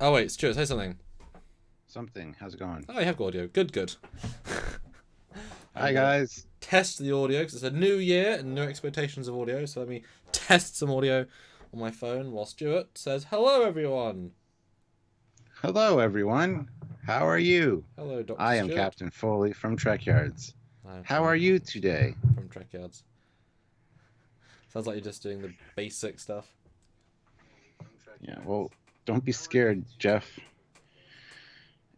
Oh wait, Stuart, say something. Something. How's it going? Oh, you have got audio. Good, good. Hi, I'm gonna guys. test the audio because it's a new year and new expectations of audio. So let me test some audio on my phone while Stuart says hello, everyone. Hello, everyone. How are you? Hello, Doctor I am Stuart. Captain Foley from Trekyards. I'm How from are you today? Trekyards. Sounds like you're just doing the basic stuff. Yeah, well, don't be scared, Jeff.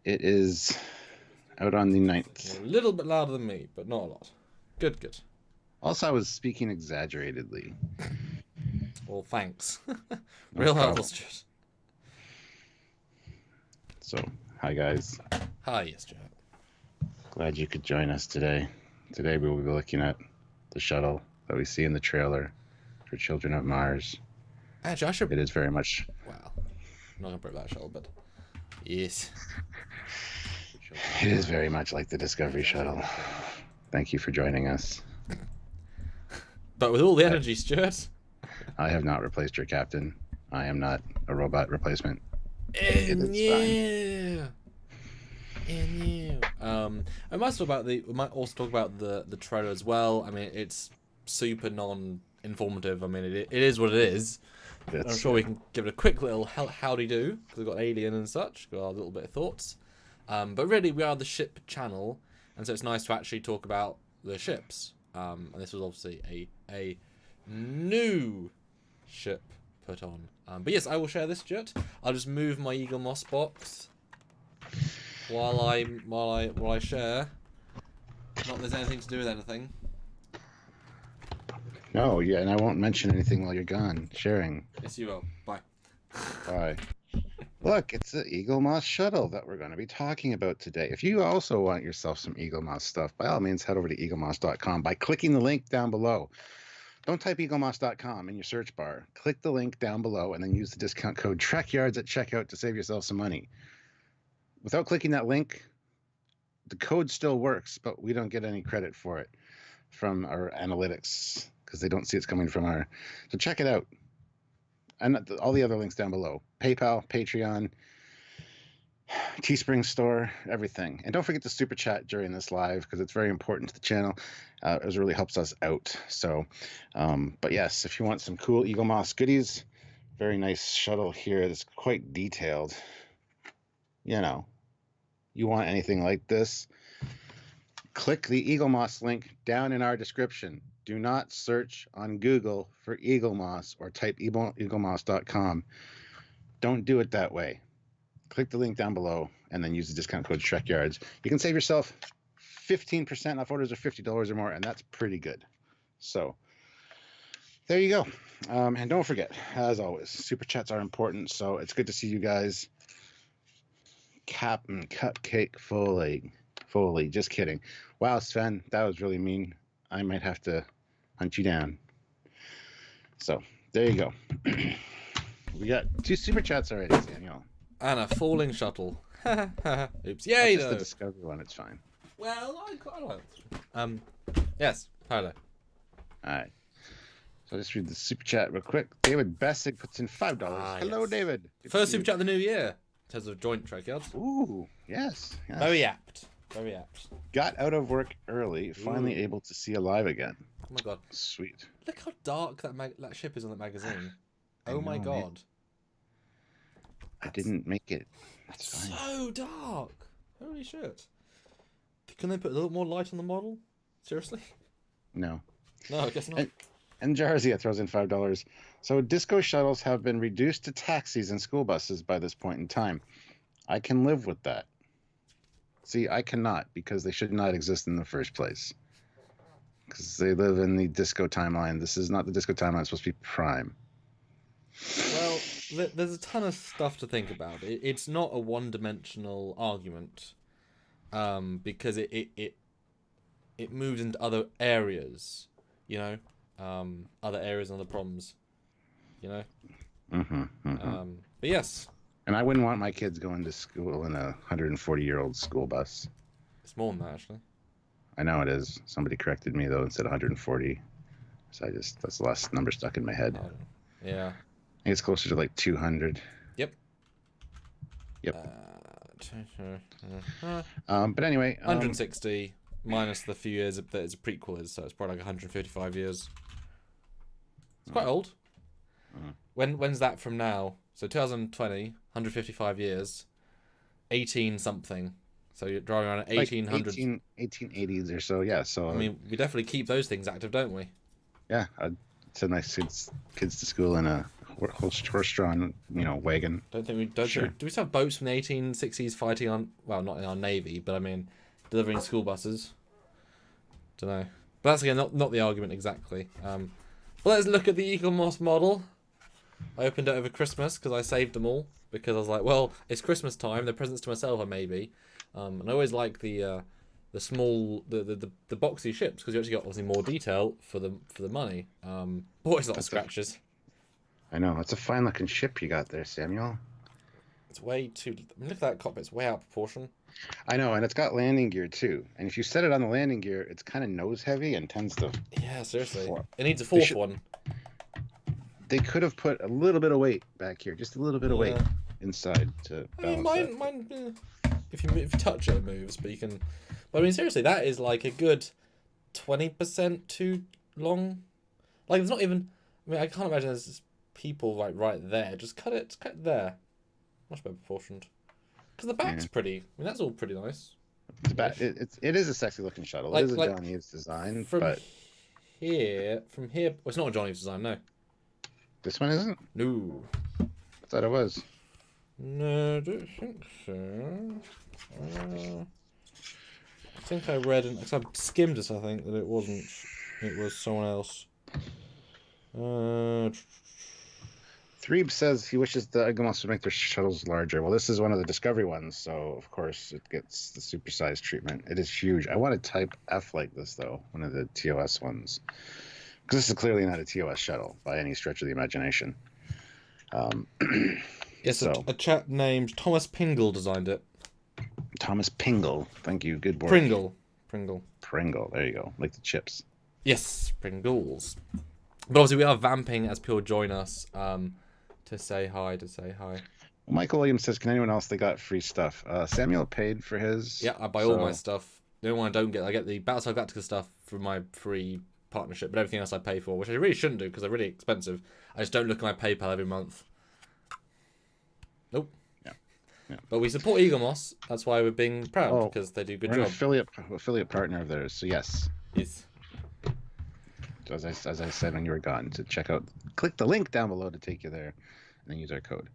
It is out on the You're ninth. a little bit louder than me, but not a lot. Good, good. Also, I was speaking exaggeratedly. Well, thanks. No Real helpful, problem. Stuart. So, hi, guys. Hi, yes, Stuart. Glad you could join us today. Today, we will be looking at the shuttle that we see in the trailer for Children of Mars. Actually, I should. It is very much. Well, I'm not gonna break that shell, but yes. It is very much like the Discovery Shuttle. Thank you for joining us. But with all the I, energy, Stuart. I have not replaced your captain. I am not a robot replacement. It And is fine. you. And you. I might talk about the. We might also talk about the trailer as well. I mean, it's super non-informative. I mean, it is what it is. I'm It's sure we can give it a quick little howdy do because we've got Alien and such. Got our little bit of thoughts. But really, we are the ship channel, and so it's nice to actually talk about the ships. And this was obviously a new ship put on. But yes, I will share this, Stuart. I'll just move my Eagle Moss box while I share. Not that there's anything to do with anything. no, yeah, and I won't mention anything while you're gone. Sharing. Yes, you will. Bye. Bye. Look, it's the Eagle Moss shuttle that we're going to be talking about today. If you also want yourself some Eagle Moss stuff, by all means, head over to eaglemoss.com by clicking the link down below. Don't type eaglemoss.com in your search bar. Click the link down below and then use the discount code Trekyards at checkout to save yourself some money. Without clicking that link, the code still works, but we don't get any credit for it from our analytics because they don't see it's coming from our. So check it out. And all the other links down below: PayPal, Patreon, Teespring store, everything. And don't forget to super chat during this live because it's very important to the channel. It really helps us out. So, but yes, if you want some cool Eagle Moss goodies, very nice shuttle here that's quite detailed. You know, you want anything like this, click the Eagle Moss link down in our description. Do not search on Google for Eagle Moss or type eaglemoss.com. Don't do it that way. Click the link down below and then use the discount code Trekyards. You can save yourself 15% off orders of $50 or more, and that's pretty good. So there you go. And don't forget, as always, super chats are important. So it's good to see you guys. Captain Cupcake Foley, just kidding. Wow, Sven, that was really mean. I might have to hunt you down. So there you go. We got 2 super chats already, Daniel. And a falling shuttle. Oops. That's Yay, just the though. Discovery one. It's fine. Well, I like it. Yes. Hello. All right. So I'll just read the super chat real quick. David Bessick puts in $5. Hello, Yes. David. Good to First see super you. chat of the new year in terms of joint Trekyards. Ooh, yes. Very apt. Very apt. Got out of work early. Finally Ooh. able to see Alive again. Oh my god. Sweet. Look how dark that ship is on that magazine. I Oh my know, man. god. I That's, didn't make it. that's It's fine. so dark. Holy shit. Can they put a little more light on the model? Seriously? No. No, I guess not. And Jarzia throws in $5. So disco shuttles have been reduced to taxis and school buses by this point in time. I can live with that. See, I cannot because they should not exist in the first place. Because they live in the disco timeline. This is not the disco timeline. It's supposed to be prime. Well, there's a ton of stuff to think about. It's not a one-dimensional argument, because it moves into other areas, you know, other areas and other problems, you know. But yes, And I wouldn't want my kids going to school in a 140-year-old school bus. it's more than that actually. I know it is. Somebody corrected me though and said 140. So that's the last number stuck in my head. Yeah. I think it's closer to like 200. Yep. Yep. Uh, But anyway, 160 minus the few years that it's a prequel is, so it's probably like 155 years. It's quite old. When's that from now? So 2020, 155 years, 18 something. So you're driving around at 1800. Like 1880s or so, yeah. So I mean, we definitely keep those things active, don't we? yeah, it's a nice kids to school in a horse-drawn, wagon. Don't think we don't. Sure. Do we still have boats from the 1860s fighting on? Well, not in our navy, but I mean, delivering school buses. Don't know. But that's again not the argument exactly. Well, let's look at the Eagle Moss model. I opened it over Christmas because I saved them all because I was like, well, it's Christmas time. They're presents to myself, or maybe. And I always like the small the boxy ships because you actually got obviously more detail for the money. Always a lot of scratches. I know, it's a fine looking ship you got there, Samuel. It's way too. I mean, look at that cockpit. It's way out of proportion. I know, and it's got landing gear too. And if you set it on the landing gear, it's kind of nose heavy and tends to. Yeah, seriously. It needs a fourth one. They could have put a little bit of weight back here, just a little bit of weight inside to balance mine. If you touch it, it moves. But you can. But I mean, seriously, that is like a good 20% too long. Like it's not even. I mean, I can't imagine there's people like right there. Just cut it there. Much better proportioned. Because the back's pretty. I mean, that's all pretty nice. The back, it is a sexy looking shuttle. It is a John Eaves design, but from here, well, it's not a John Eaves design, no. This one isn't? No. I thought it was. No, I don't think so. I think I read, because I skimmed it, I think, that it wasn't. It was someone else. Threeb says he wishes the Eaglemoss would make their shuttles larger. Well, this is one of the Discovery ones, so of course it gets the supersized treatment. It is huge. I want a Type F like this, though, one of the TOS ones. Because this is clearly not a TOS shuttle by any stretch of the imagination. Yes, so. a chap named Thomas Pingle designed it. Thomas Pingle. Thank you. Good boy. Pringle. There you go. Like the chips. Yes, Pringles. But obviously we are vamping as people join us to say hi. Michael Williams says, can anyone else they got free stuff? Samuel paid for his. Yeah, I buy all my stuff. The only one I don't get, I get the Battlestar Galactica stuff for my free partnership, but everything else I pay for, which I really shouldn't do because they're really expensive. I just don't look at my PayPal every month. Nope. Yeah. But we support Eagle Moss. That's why we're being proud because they do a good job. An affiliate partner of theirs. So yes. Yes. As I said when you were gone, to check out, click the link down below to take you there, and then use our code.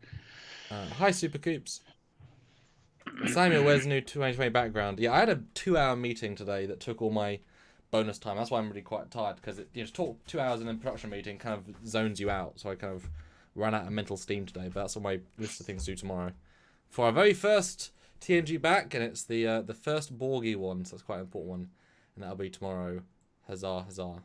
Hi, Super Coops. Samuel, where's the new 2020 background? Yeah, I had a 2-hour meeting today that took all my bonus time. That's why I'm really quite tired because to talk 2 hours in a production meeting kind of zones you out. So I kind of ran out of mental steam today. But that's on my list of things to do tomorrow for our very first TNG back, and it's the first Borgie one, so that's quite an important one, and that'll be tomorrow. Huzzah, huzzah.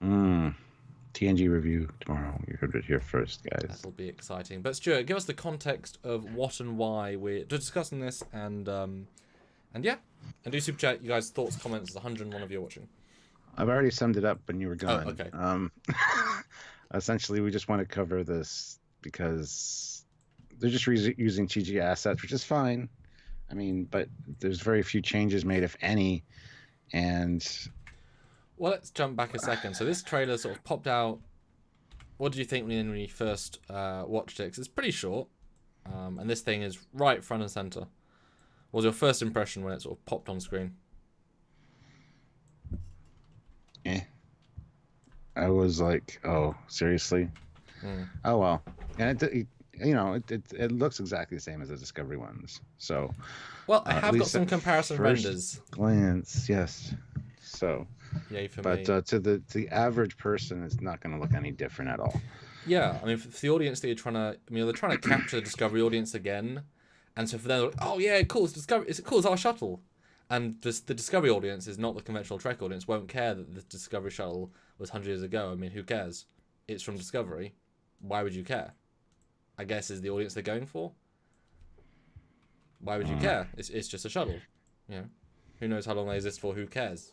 TNG review tomorrow. You heard it here first, guys. That'll be exciting. But Stuart, give us the context of what and why we're discussing this, and yeah, and do super chat. You guys' thoughts, comments. There's 101 of you watching. I've already summed it up when you were gone. Oh, okay. Essentially, we just want to cover this because they're just using CG assets, which is fine. I mean, but there's very few changes made, if any, and. Well, let's jump back a second. So this trailer sort of popped out. What did you think when you first watched it? 'Cause it's pretty short, and this thing is right front and center. What was your first impression when it sort of popped on screen? I was like, "Oh, seriously? Oh well." And it looks exactly the same as the Discovery ones. So. Well, I have got some comparison renders. Glance, yes. So. Yay for me. But to the average person, it's not going to look any different at all. Yeah, I mean, for the audience that you're trying to, they're trying to capture the Discovery audience again, and so for them, oh yeah, cool, it's cool, it's our shuttle, and the Discovery audience is not the conventional Trek audience. Won't care that the Discovery shuttle was 100 years ago. I mean, who cares? It's from Discovery. Why would you care? I guess is the audience they're going for. Why would you care? It's just a shuttle. Who knows how long they exist for? Who cares?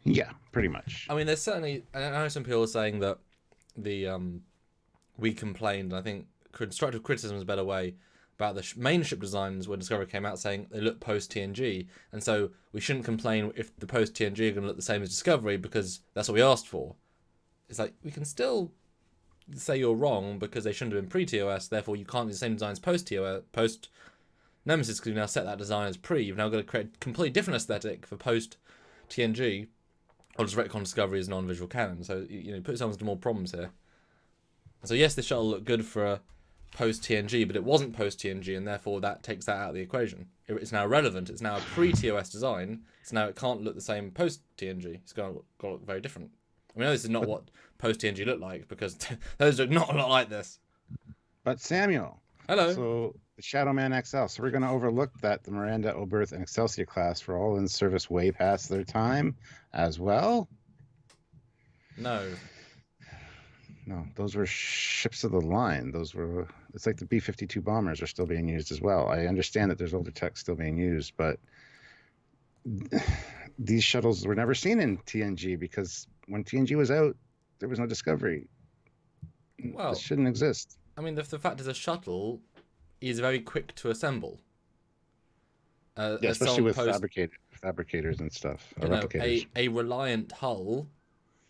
Yeah, pretty much. I mean, there's certainly. I know some people are saying that we complained. And I think constructive criticism is a better way, about the main ship designs when Discovery came out, saying they look post-TNG, and so we shouldn't complain if the post-TNG are going to look the same as Discovery because that's what we asked for. It's like, we can still say you're wrong because they shouldn't have been pre-TOS, therefore you can't do the same designs post-TOS, post-Nemesis, because you've now set that design as pre. You've now got to create a completely different aesthetic for post-TNG, or just retcon Discovery as non-visual canon. So, you put yourself into more problems here. So yes, the shuttle looked good for a post-TNG, but it wasn't post-TNG, and therefore that takes that out of the equation. It's now relevant. It's now a pre-TOS design, so now it can't look the same post-TNG. It's got to look very different. I mean, this is not what post-TNG looked like, because those look not a lot like this. But Samuel. Hello. So the Shadowman XL. So we're going to overlook that the Miranda, Oberth, and Excelsior class were all in service way past their time as well? No. No, those were ships of the line. It's like the B-52 bombers are still being used as well. I understand that there's older tech still being used, but these shuttles were never seen in TNG because when TNG was out, there was no Discovery. Well, this shouldn't exist. I mean, the fact is a shuttle is very quick to assemble. Yeah, especially with fabricators and stuff. A reliant hull,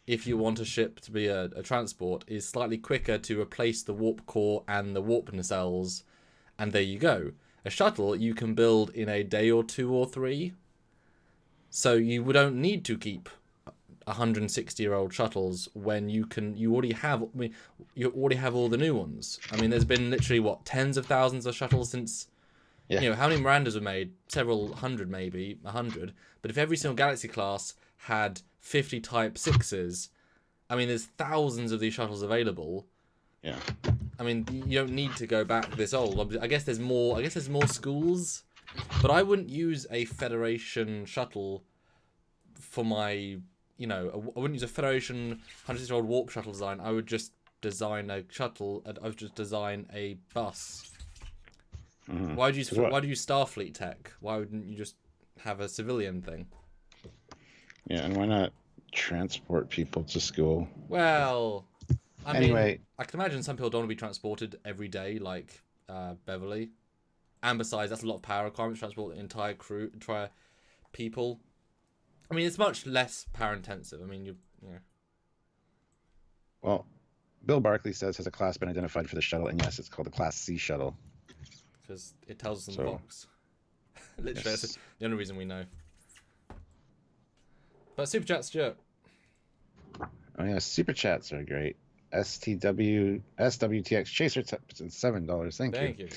if you want a ship to be a transport, is slightly quicker to replace the warp core and the warp nacelles, and there you go. A shuttle you can build in a day or 2 or 3, so you don't need to keep 160-year-old shuttles when you already have all the new ones. I mean, there's been literally tens of thousands of shuttles since. Yeah. How many Mirandas were made? Several hundred, maybe 100. But if every single Galaxy class had 50 Type 6s, I mean, there's thousands of these shuttles available. Yeah. I mean, you don't need to go back this old. I guess there's more schools, but I wouldn't use a Federation shuttle for my, I wouldn't use a Federation 160-year-old warp shuttle design. I would just design a shuttle. I would just design a bus. Mm-hmm. Why do you use Starfleet tech? Why wouldn't you just have a civilian thing? Yeah, and why not transport people to school? Well, I mean, I can imagine some people don't want to be transported every day, like Beverly. And besides, that's a lot of power requirements to transport the entire crew, people. I mean, it's much less power intensive. I mean, Well, Bill Barkley says, has a class been identified for the shuttle? And yes, it's called the Class C shuttle. Because it tells us in the box. Literally, yes. That's the only reason we know. But Super Chat, Stuart. Oh yeah, Super Chats are great. SWTX Chaser puts in $7. Thank you.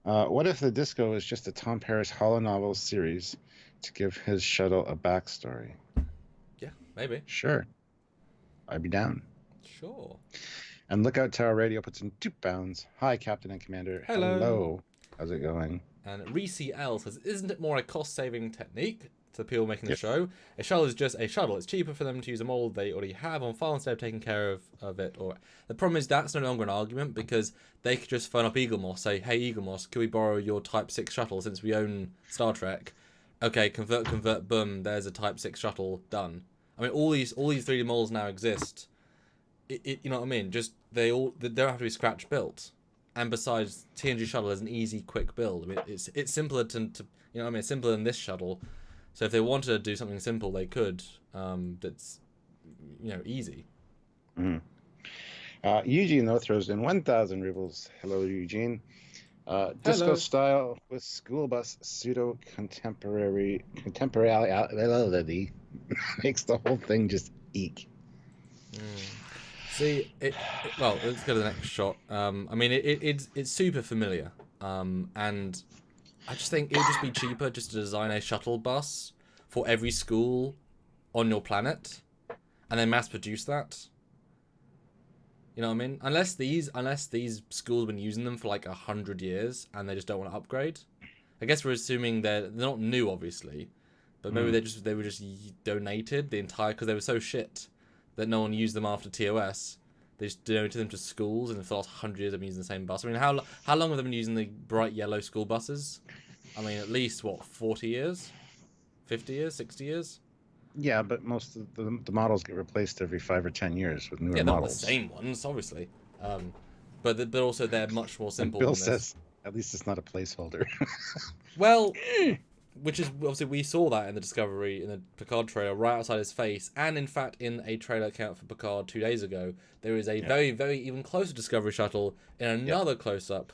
What if the Disco is just a Tom Paris holonovel series to give his shuttle a backstory? Yeah, maybe. Sure. I'd be down. Sure. And Lookout Tower Radio puts in £2. Hi, Captain and Commander. Hello. How's it going? And Reese L says, isn't it more a cost-saving technique to the people making the show? A shuttle is just a shuttle. It's cheaper for them to use a mold they already have on file instead of taking care of it. Or the problem is that's no longer an argument because they could just phone up Eaglemoss, say, hey, Eaglemoss, can we borrow your Type 6 shuttle since we own Star Trek? Okay, convert, boom, there's a Type 6 shuttle, done. I mean, all these 3D molds now exist. You know what I mean? Just they don't have to be scratch built. And besides, TNG shuttle is an easy, quick build. I mean, it's simpler to it's simpler than this shuttle. So if they wanted to do something simple, they could. That's easy. Mm-hmm. Eugene though throws in 1,000 rubles. Hello, Eugene. Disco style with school bus pseudo contemporary makes the whole thing just eek. See, well, let's go to the next shot. I mean, it's super familiar, and I just think it would just be cheaper just to design a shuttle bus for every school on your planet, and then mass produce that. You know what I mean? Unless these schools have been using them for like 100 years and they just don't want to upgrade. I guess we're assuming they're not new, obviously, but maybe they were just donated the entire because they were so shit that no one used them after TOS. They just donated them to schools, and for the last 100 years they've been using the same bus. I mean, how long have they been using the bright yellow school buses? I mean, at least, 40 years? 50 years? 60 years? Yeah, but most of the models get replaced every 5 or 10 years with newer models. Yeah, not the same ones, obviously. but also they're much more And simple Bill than this. says, at least it's not a placeholder. Well, which is obviously we saw that in the Picard trailer right outside his face, and in fact in a trailer account for Picard 2 days ago, there is a very, very even closer Discovery shuttle in another close-up,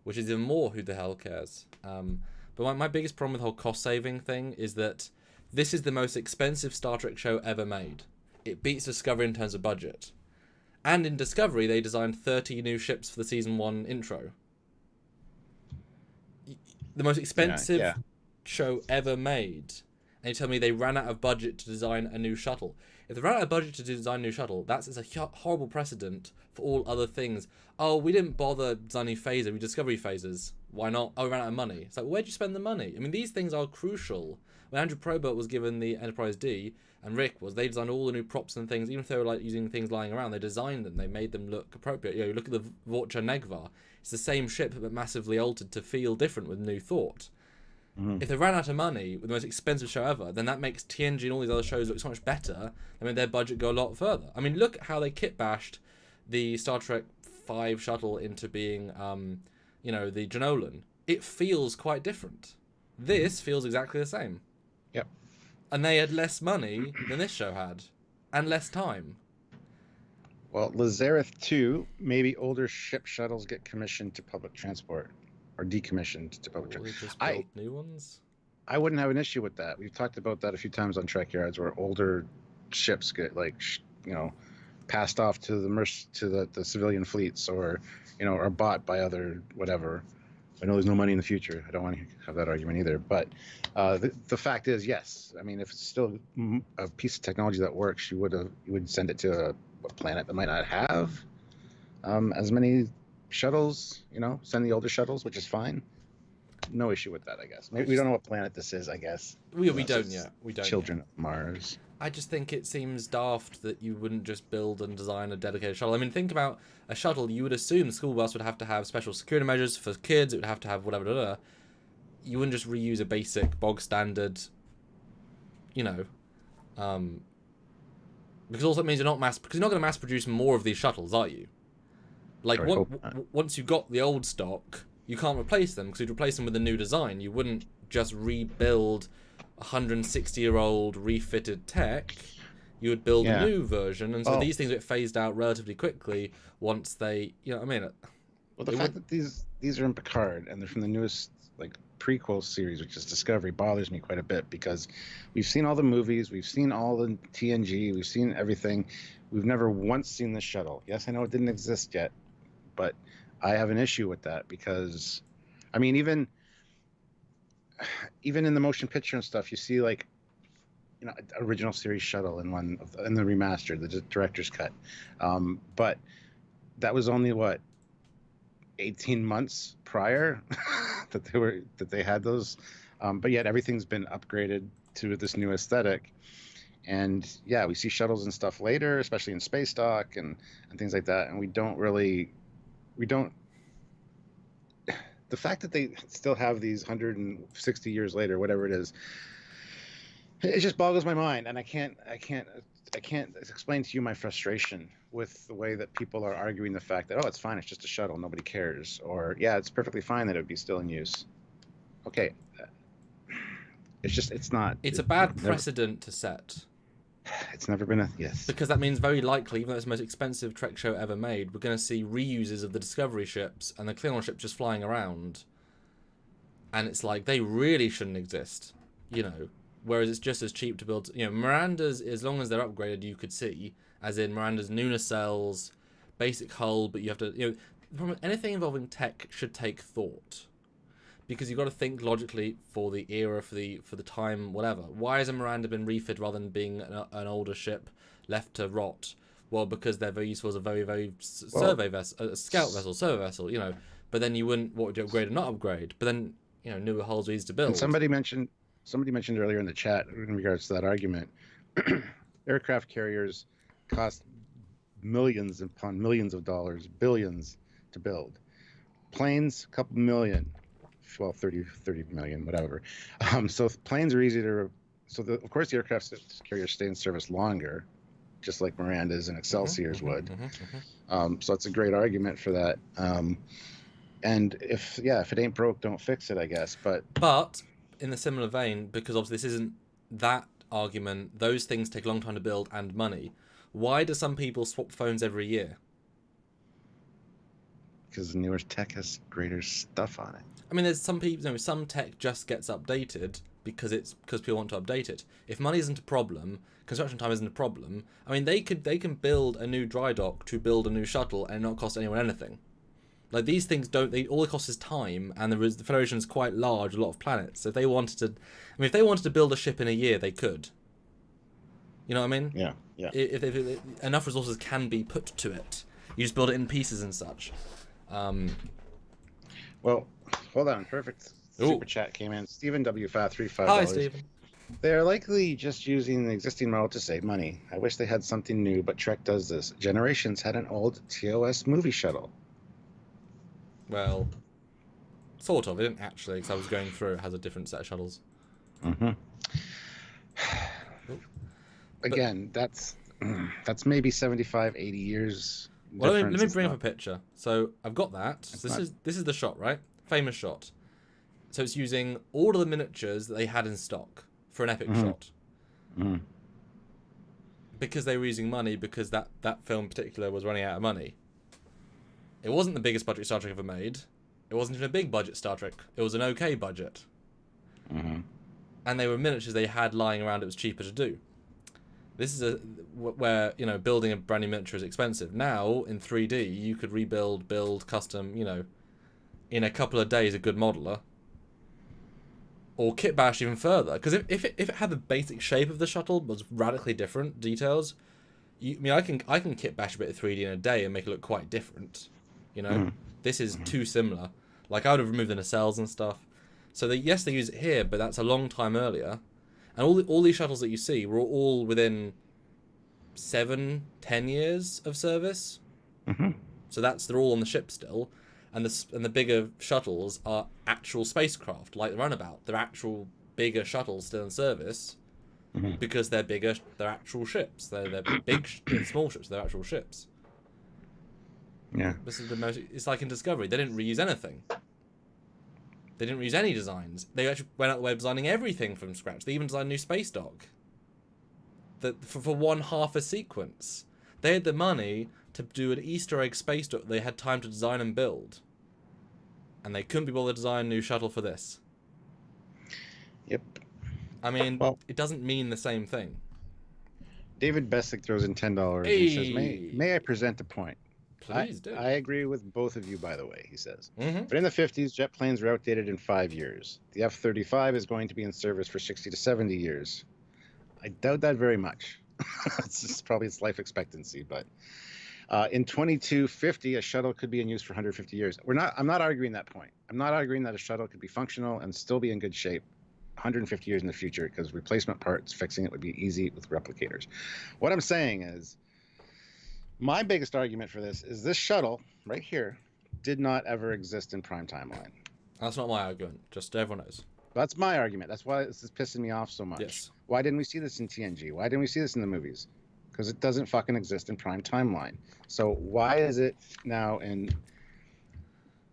which is even more who the hell cares. But my biggest problem with the whole cost-saving thing is that this is the most expensive Star Trek show ever made. It beats Discovery in terms of budget. And in Discovery, they designed 30 new ships for the Season 1 intro. The most expensive show ever made. And you tell me they ran out of budget to design a new shuttle. If they ran out of budget to design a new shuttle, that's a horrible precedent for all other things. Oh, we didn't bother designing phaser, we Discovery phasers. Why not? Oh, we ran out of money. It's like, where'd you spend the money? I mean, these things are crucial. When Andrew Probert was given the Enterprise D, and Rick was, they designed all the new props and things, even if they were like using things lying around, they designed them, they made them look appropriate. You know, look at the Vorcha Negvar. It's the same ship, but massively altered to feel different with new thought. If they ran out of money with the most expensive show ever, then that makes TNG and all these other shows look so much better. I mean, their budget go a lot further. I mean, look at how they kit-bashed the Star Trek 5 shuttle into being, the Janolan. It feels quite different. This feels exactly the same. Yep. And they had less money than this show had, and less time. Well, Lazareth 2, maybe older ship shuttles get commissioned to public transport. Or decommissioned to public transport. Just build new ones? I wouldn't have an issue with that. We've talked about that a few times on Trekyards, where older ships get passed off to the civilian fleets, or are bought by other whatever. I know there's no money in the future. I don't want to have that argument either. But the fact is, yes. I mean, if it's still a piece of technology that works, you would send it to a planet that might not have as many shuttles, send the older shuttles, which is fine. No issue with that, I guess. Maybe we don't know what planet this is, I guess. We don't yet. We don't. Children of Mars. I just think it seems daft that you wouldn't just build and design a dedicated shuttle. I mean, think about a shuttle. You would assume the school bus would have to have special security measures for kids. It would have to have whatever. You wouldn't just reuse a basic, bog standard, because also it means you're not going to mass produce more of these shuttles, are you? Like, once you got the old stock, you can't replace them, because you'd replace them with a new design. You wouldn't just rebuild 160-year-old refitted tech. You would build a new version, and so these things get phased out relatively quickly once they, Well, the fact that these are in Picard, and they're from the newest, prequel series, which is Discovery, bothers me quite a bit, because we've seen all the movies, we've seen all the TNG, we've seen everything. We've never once seen the shuttle. Yes, I know it didn't exist yet, but I have an issue with that, because I mean, even in the motion picture and stuff, you see original series shuttle in the remastered, the director's cut, but that was only 18 months prior that they had those, but yet everything's been upgraded to this new aesthetic. And yeah, we see shuttles and stuff later, especially in space dock and things like that, and we don't the fact that they still have these 160 years later, whatever it is, it just boggles my mind. And I can't explain to you my frustration with the way that people are arguing the fact that, it's fine, it's just a shuttle, nobody cares. Or, yeah, it's perfectly fine that it would be still in use. Okay. It's not. It's a bad precedent to set. It's never been yes. Because that means very likely, even though it's the most expensive Trek show ever made, we're going to see reuses of the Discovery ships and the Klingon ships just flying around. And it's like, they really shouldn't exist, Whereas it's just as cheap to build, Miranda's, as long as they're upgraded, you could see, as in Miranda's new nacelles, basic hull, but you have to, anything involving tech should take thought. Because you've got to think logically for the era, for the time, whatever. Why has a Miranda been refitted rather than being an older ship left to rot? Well, because they're very useful as a very, very survey vessel, a scout vessel, survey vessel, But then you wouldn't, what would you upgrade and not upgrade? But then, newer hulls are easy to build. And somebody mentioned earlier in the chat in regards to that argument, aircraft carriers cost millions upon millions of dollars, billions to build. Planes, a couple million. Well, 30 million, whatever. So planes are easy to. Of course, the aircraft carriers stay in service longer just like Miranda's and Excelsior's would. Mm-hmm. So that's a great argument for that. And if it ain't broke, don't fix it, I guess. But in the similar vein, because obviously this isn't that argument, those things take a long time to build and money. Why do some people swap phones every year? Because newer tech has greater stuff on it. I mean, there's some people, some tech just gets updated because people want to update it. If money isn't a problem, construction time isn't a problem. I mean, they can build a new dry dock to build a new shuttle and not cost anyone anything. Like, these things all it costs is time, and the Federation is quite large, a lot of planets. So if they wanted to build a ship in a year, they could. You know what I mean? Yeah. If enough resources can be put to it, you just build it in pieces and such. Well, hold on. Perfect. Ooh. Super chat came in. Stephen W. Fat $35. Hi, Stephen. They are likely just using the existing model to save money. I wish they had something new, but Trek does this. Generations had an old TOS movie shuttle. Well, sort of. It didn't actually, because I was going through. It has a different set of shuttles. Mm-hmm. Again, that's maybe 75, 80 years. Well, let me bring up a picture. So I've got that. So this is the shot, right? Famous shot. So it's using all of the miniatures that they had in stock for an epic shot. Mm-hmm. Because they were using money, because that film in particular was running out of money. It wasn't the biggest budget Star Trek ever made. It wasn't even a big budget Star Trek. It was an okay budget. Mm-hmm. And they were miniatures they had lying around. It was cheaper to do. This is where, building a brand new miniature is expensive. Now, in 3D, you could build custom, in a couple of days, a good modeler. Or kit bash even further. Because if it had the basic shape of the shuttle, but was radically different details, I can kit bash a bit of 3D in a day and make it look quite different. This is too similar. Like, I would have removed the nacelles and stuff. So they use it here, but that's a long time earlier. And all these shuttles that you see were all within 7-10 years of service. Mm-hmm. So they're all on the ship still. And the bigger shuttles are actual spacecraft, like the Runabout. They're actual bigger shuttles still in service because they're bigger. They're actual ships. They're big, small ships. They're actual ships. Yeah. This is the most. It's like in Discovery. They didn't reuse anything. They didn't reuse any designs. They actually went out the way of designing everything from scratch. They even designed a new space dock. For one half a sequence. They had the money to do an Easter egg space dock they had time to design and build. And they couldn't be bothered to design a new shuttle for this. Yep. I mean, it doesn't mean the same thing. David Bessick throws in $10. Hey. He says, may I present a point? Please do. I agree with both of you, by the way, he says. Mm-hmm. But in the 50s, jet planes were outdated in 5 years. The F-35 is going to be in service for 60 to 70 years. I doubt that very much. It's probably its life expectancy, but in 2250, a shuttle could be in use for 150 years. I'm not arguing that point. I'm not arguing that a shuttle could be functional and still be in good shape 150 years in the future, because replacement parts, fixing it would be easy with replicators. What I'm saying is, my biggest argument for this shuttle right here did not ever exist in Prime Timeline. That's not my argument. Just so everyone knows. That's my argument. That's why this is pissing me off so much. Yes. Why didn't we see this in TNG? Why didn't we see this in the movies? Because it doesn't fucking exist in Prime Timeline. So why is it now? And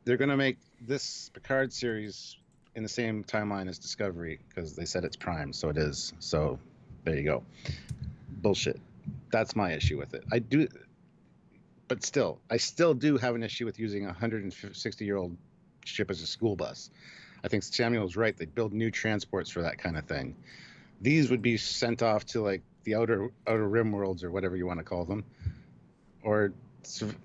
they're going to make this Picard series in the same timeline as Discovery because they said it's Prime, so it is. So there you go. Bullshit. That's my issue with it. I still do have an issue with using a 160-year-old ship as a school bus. I think Samuel's right. They build new transports for that kind of thing. These would be sent off to like the outer rim worlds or whatever you want to call them, or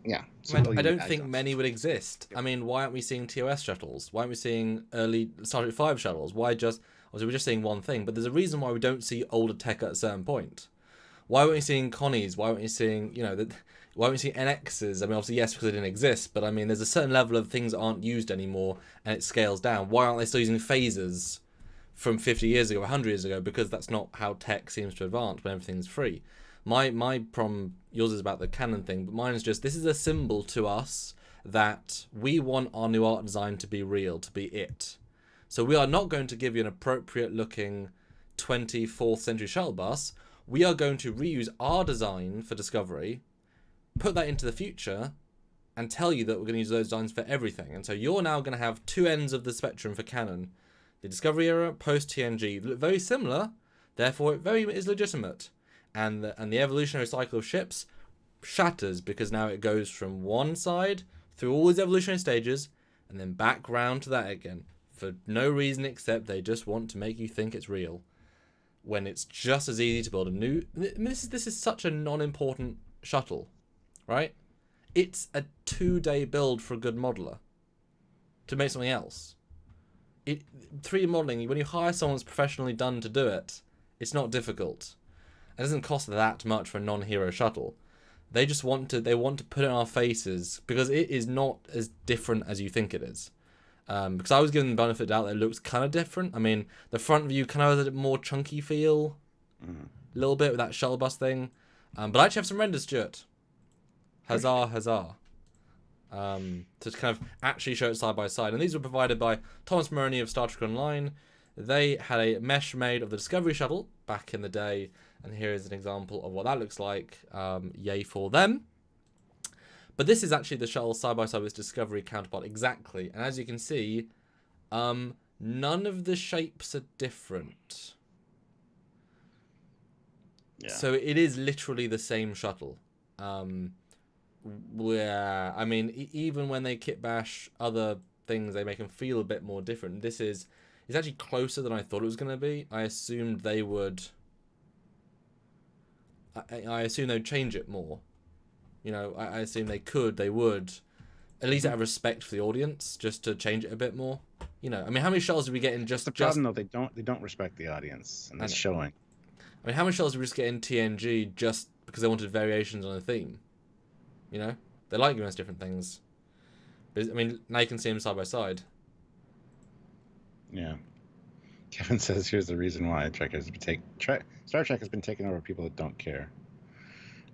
yeah. I don't think many would exist. I mean, why aren't we seeing TOS shuttles? Why aren't we seeing early Star Trek 5 shuttles? Why just? Obviously, we're just seeing one thing, but there's a reason why we don't see older tech at a certain point. Why aren't we seeing Connies? Why aren't we seeing why aren't we seeing NXs? I mean, obviously, yes, because they didn't exist, but I mean, there's a certain level of things that aren't used anymore, and it scales down. Why aren't they still using phasers from 50 years ago, 100 years ago? Because that's not how tech seems to advance when everything's free. My problem, yours is about the canon thing, but mine is just, this is a symbol to us that we want our new art design to be real, to be it. So we are not going to give you an appropriate looking 24th century shuttle bus. we are going to reuse our design for Discovery, put that into the future, and tell you that we're going to use those designs for everything. And so you're now going to have two ends of the spectrum for canon. The Discovery era, post-TNG, look very similar, therefore it very is legitimate. And the evolutionary cycle of ships shatters, because now it goes from one side through all these evolutionary stages and then back round to that again for no reason except they just want to make you think it's real, when it's just as easy to build a new... This is such a non-important shuttle, right? It's a 2-day build for a good modeler to make something else. 3D modeling, when you hire someone that's professionally done to do it, it's not difficult. It doesn't cost that much for a non-hero shuttle. They just want to put it in our faces because it is not as different as you think it is. Because I was given the benefit of the doubt that it looks kind of different. I mean, the front view kind of has a more chunky feel, a little bit with that shuttle bus thing. But I actually have some renders, Stuart. Huzzah, huzzah. To kind of actually show it side by side. And these were provided by Thomas Maroney of Star Trek Online. They had a mesh made of the Discovery shuttle back in the day. And here is an example of what that looks like. Yay for them. But this is actually the shuttle side by side with its Discovery counterpart exactly. And as you can see, none of the shapes are different. Yeah. So it is literally the same shuttle. Where, I mean, even when they kit bash other things, they make them feel a bit more different. It's actually closer than I thought it was going to be. I assumed they would... I assume they'd change it more. You know, I assume they would, at least out of respect for the audience, just to change it a bit more. You know, I mean, how many shells did we get in just... The problem, though, they don't respect the audience, and that's showing. I mean, how many shells did we just get in TNG just because they wanted variations on a theme? You know? They like giving us different things. But, I mean, now you can see them side by side. Yeah. Kevin says, here's the reason why Star Trek has been taken over people that don't care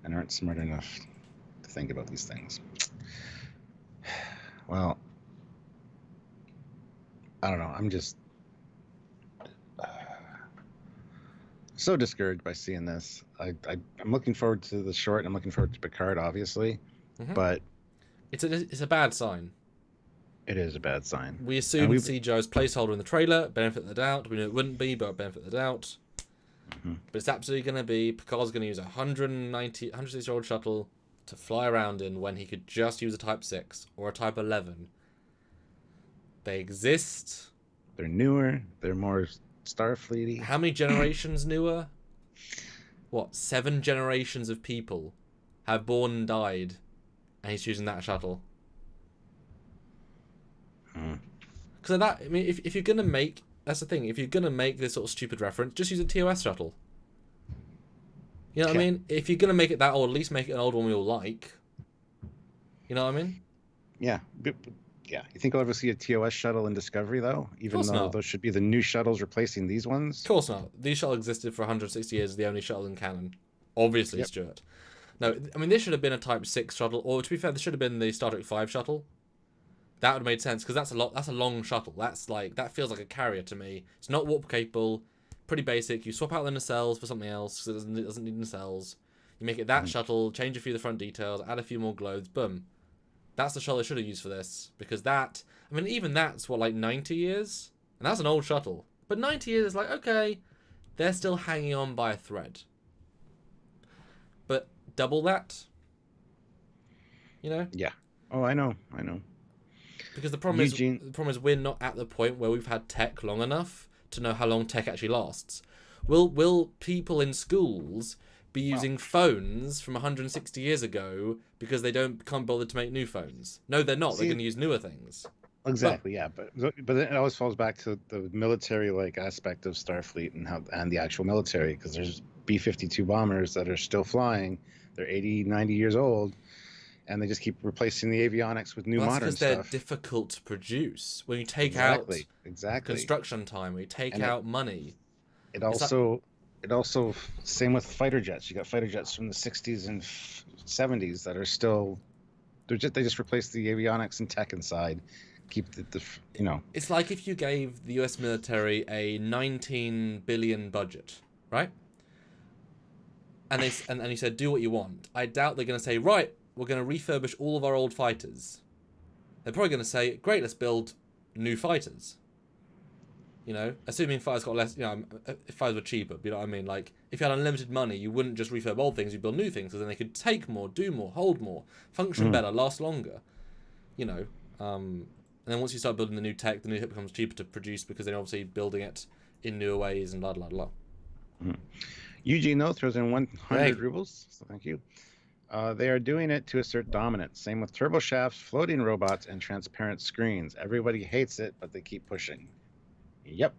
and aren't smart enough to think about these things. Well, I don't know. I'm just so discouraged by seeing this. I'm looking forward to the short, and I'm looking forward to Picard, obviously, but it's a bad sign. It is a bad sign. We assumed CGI was placeholder in the trailer, benefit of the doubt. We knew it wouldn't be, but benefit of the doubt. But it's absolutely going to be. Picard's going to use a 160-year-old shuttle to fly around in when he could just use a Type 6 or a Type 11. They exist. They're newer. They're more Starfleet-y. How many generations newer? What, 7 generations of people have born and died, and he's using that shuttle? Because that, I mean, if you're gonna make, that's the thing. If you're gonna make this sort of stupid reference, just use a TOS shuttle. You know what I mean? If you're gonna make it that old, at least make it an old one we all like. You know what I mean? Yeah, yeah. You think I'll ever see a TOS shuttle in Discovery though? Even though those should be the new shuttles replacing these ones? Of course not. These shuttles existed for 160 years. The only shuttle in canon, obviously, Stuart. No, I mean this should have been a Type 6 shuttle, or to be fair, this should have been the Star Trek 5 shuttle. That would have made sense, because that's a long shuttle. That feels like a carrier to me. It's not warp capable, pretty basic. You swap out the nacelles for something else, because it doesn't need nacelles. You make it that shuttle, change a few of the front details, add a few more globes, boom. That's the shuttle they should have used for this, because that, I mean, even that's, what, like 90 years? And that's an old shuttle. But 90 years is like, okay, they're still hanging on by a thread. But double that? You know? Yeah. Oh, I know. Because the problem is we're not at the point where we've had tech long enough to know how long tech actually lasts. Will people in schools be using phones from 160 years ago because they can't bother to make new phones? No, they're not. They're going to use newer things. Exactly, yeah. But then it always falls back to the military aspect of Starfleet and the actual military, because there's B-52 bombers that are still flying. They're 80, 90 years old. And they just keep replacing the avionics with new modern stuff. Because they're difficult to produce. When you take out construction time, when you take out money. It also, same with fighter jets. You got fighter jets from the 60s and 70s that are still, they just replace the avionics and tech inside. Keep the It's like if you gave the US military a 19 billion budget, right? and he said, do what you want. I doubt they're going to say, right, we're going to refurbish all of our old fighters. They're probably going to say, great, let's build new fighters. You know, assuming fighters got less, you know, if fighters were cheaper, you know what I mean? Like, if you had unlimited money, you wouldn't just refurb old things, you'd build new things, because then they could take more, do more, hold more, function better, last longer. You know, and then once you start building the new tech becomes cheaper to produce because they're obviously building it in newer ways and blah, blah, blah. Eugene, though, throws in 100 rubles, so thank you. They are doing it to assert dominance. Same with turbo shafts, floating robots, and transparent screens. Everybody hates it, but they keep pushing. Yep.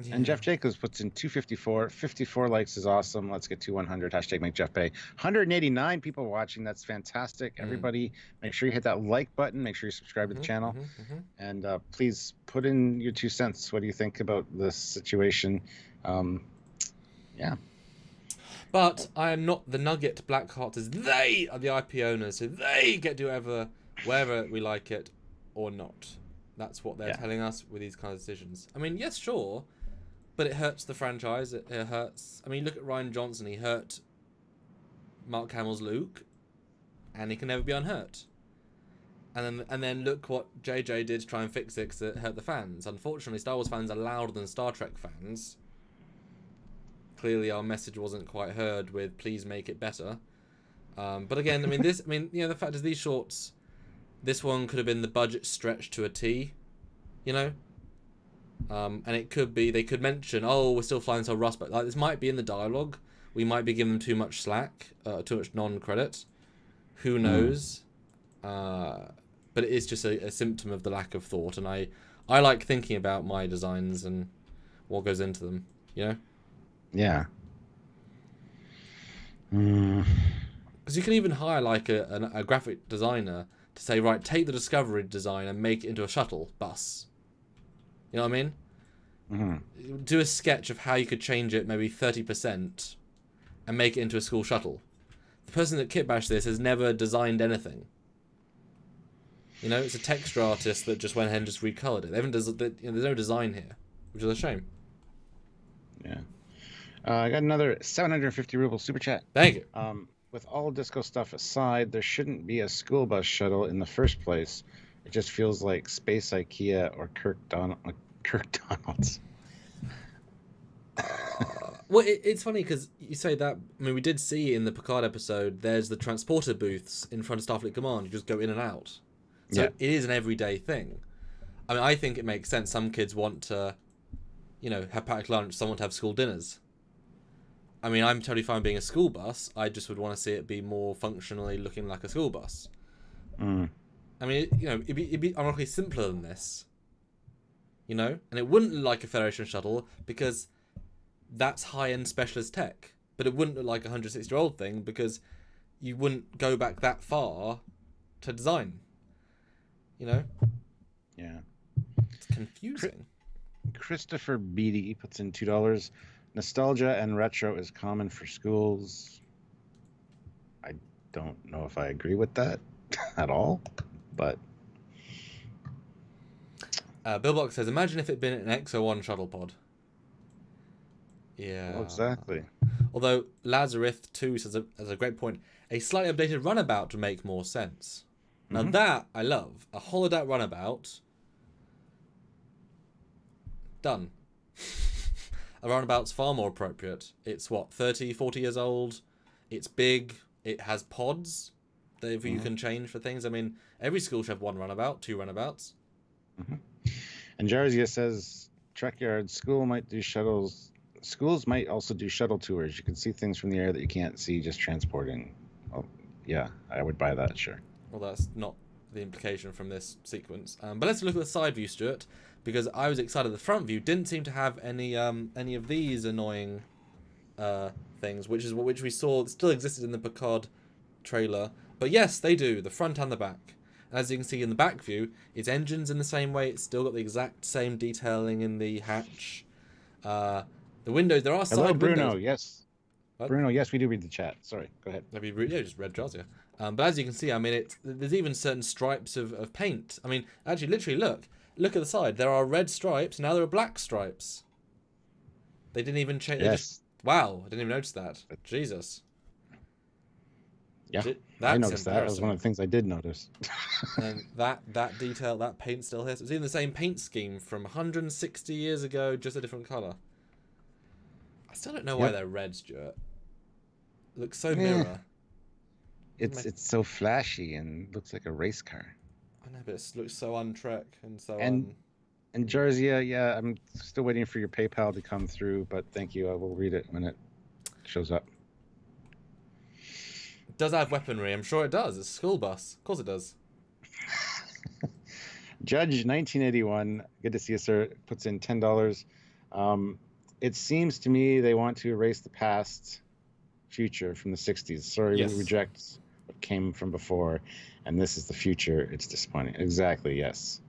Yeah. And Jeff Jacobs puts in 254. 54 likes is awesome. Let's get to 100. Hashtag make Jeff pay. 189 people watching. That's fantastic. Everybody, make sure you hit that like button. Make sure you subscribe to the channel. And please put in your 2 cents. What do you think about this situation? Yeah. But I am not the Nugget Blackhearters. They are the IP owners, so they get to do wherever we like it or not. That's what they're telling us with these kind of decisions. I mean, yes, sure, but it hurts the franchise. It hurts. I mean, look at Rian Johnson. He hurt Mark Hamill's Luke, and he can never be unhurt. And then look what JJ did to try and fix it, because it hurt the fans. Unfortunately, Star Wars fans are louder than Star Trek fans. Clearly, our message wasn't quite heard with "please make it better." But again, I mean, the fact is, these shorts. This one could have been the budget stretched to a T, you know? And it could be, they could mention, oh, we're still flying so Rust, but like, this might be in the dialogue. We might be giving them too much slack, too much non-credit. Who knows? But it is just a symptom of the lack of thought, and I like thinking about my designs and what goes into them, you know? Yeah. Because you can even hire like a graphic designer to say, right, take the Discovery design and make it into a shuttle bus. You know what I mean? Do a sketch of how you could change it maybe 30% and make it into a school shuttle. The person that kitbashed this has never designed anything. You know, it's a texture artist that just went ahead and just recolored it. They haven't there's no design here, which is a shame. Yeah. I got another 750 ruble super chat. Thank you. With all disco stuff aside, there shouldn't be a school bus shuttle in the first place. It just feels like Space IKEA or Kirk Donald's. Well, it's funny because you say that. I mean, we did see in the Picard episode, there's the transporter booths in front of Starfleet Command. You just go in and out. So it is an everyday thing. I mean, I think it makes sense. Some kids want to, you know, have packed lunch. Some want to have school dinners. I mean, I'm totally fine being a school bus. I just would want to see it be more functionally looking like a school bus. I mean, you know, it'd be ironically simpler than this. You know? And it wouldn't look like a Federation shuttle because that's high-end specialist tech. But it wouldn't look like a 160-year-old thing because you wouldn't go back that far to design. You know? Yeah. It's confusing. Christopher Beatty puts in $2. Nostalgia and retro is common for schools. I don't know if I agree with that at all, but... Billbox says, imagine if it had been an XO1 shuttle pod. Yeah. Well, exactly. Although Lazarus 2 says as a great point, a slightly updated runabout would make more sense. Now that I love. A hollowed out runabout. Done. A runabout's far more appropriate. It's what, 30, 40 years old. It's big. It has pods that you can change for things. I mean, every school should have one runabout, 2 runabouts. And Jarzia says, Trekyards school might do shuttles. Schools might also do shuttle tours. You can see things from the air that you can't see just transporting. Well, yeah, I would buy that, sure. Well, that's not the implication from this sequence. But let's look at the side view, Stuart, because I was excited. The front view didn't seem to have any of these annoying things, which we saw still existed in the Picard trailer. But yes, they do, the front and the back. And as you can see in the back view, its engine's in the same way. It's still got the exact same detailing in the hatch. The windows, there are side Hello, Bruno, windows. Yes. What? Bruno, yes, we do read the chat. Sorry, go ahead. Yeah, just red jars, yeah. But as you can see, I mean, there's even certain stripes of paint. I mean, actually, literally, look at the side. There are red stripes. Now there are black stripes. They didn't even change. Yes. They just Wow, I didn't even notice that. Jesus. Yeah, That's I noticed that. That was embarrassing. one of the things I did notice. And that detail, that paint still hits. It's even the same paint scheme from 160 years ago, just a different colour. I still don't know why Yep. they're red, Stuart. It looks so Eh, mirror. it's so flashy and looks like a race car. I know, but it looks so un-Trek and so And Jarzia, yeah, I'm still waiting for your PayPal to come through, but thank you. I will read it when it shows up. It does have weaponry. I'm sure it does. It's a school bus. Of course it does. Judge 1981, good to see you, sir. Puts in $10. It seems to me they want to erase the past, future from the 60s. Sorry, Yes. we reject what came from before, and this is the future. It's disappointing. Exactly, yes.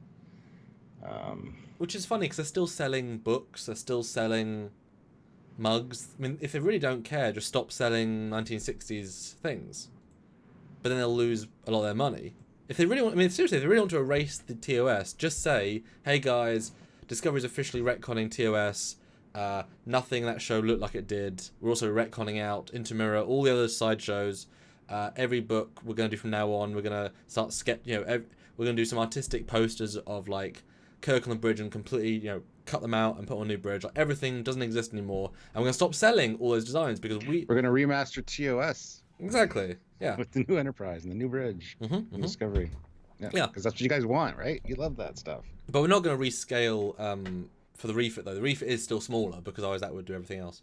Which is funny because they're still selling books. They're still selling mugs. I mean, if they really don't care, just stop selling 1960s things. But then they'll lose a lot of their money. If they really want, I mean, seriously, if they really want to erase the TOS, just say, "Hey guys, Discovery's officially retconning TOS. Nothing in that show looked like it did. We're also retconning out Into Mirror, all the other side shows. Every book we're going to do from now on, we're going to start we're going to do some artistic posters of like Kirk on the bridge and completely, cut them out and put on a new bridge. Like everything doesn't exist anymore, and we're going to stop selling all those designs because we're going to remaster TOS. Exactly. Yeah. With the new Enterprise and the new bridge and Discovery. Yeah. Because that's what you guys want, right? You love that stuff. But we're not going to rescale for the refit, though. The refit is still smaller because otherwise that would do everything else.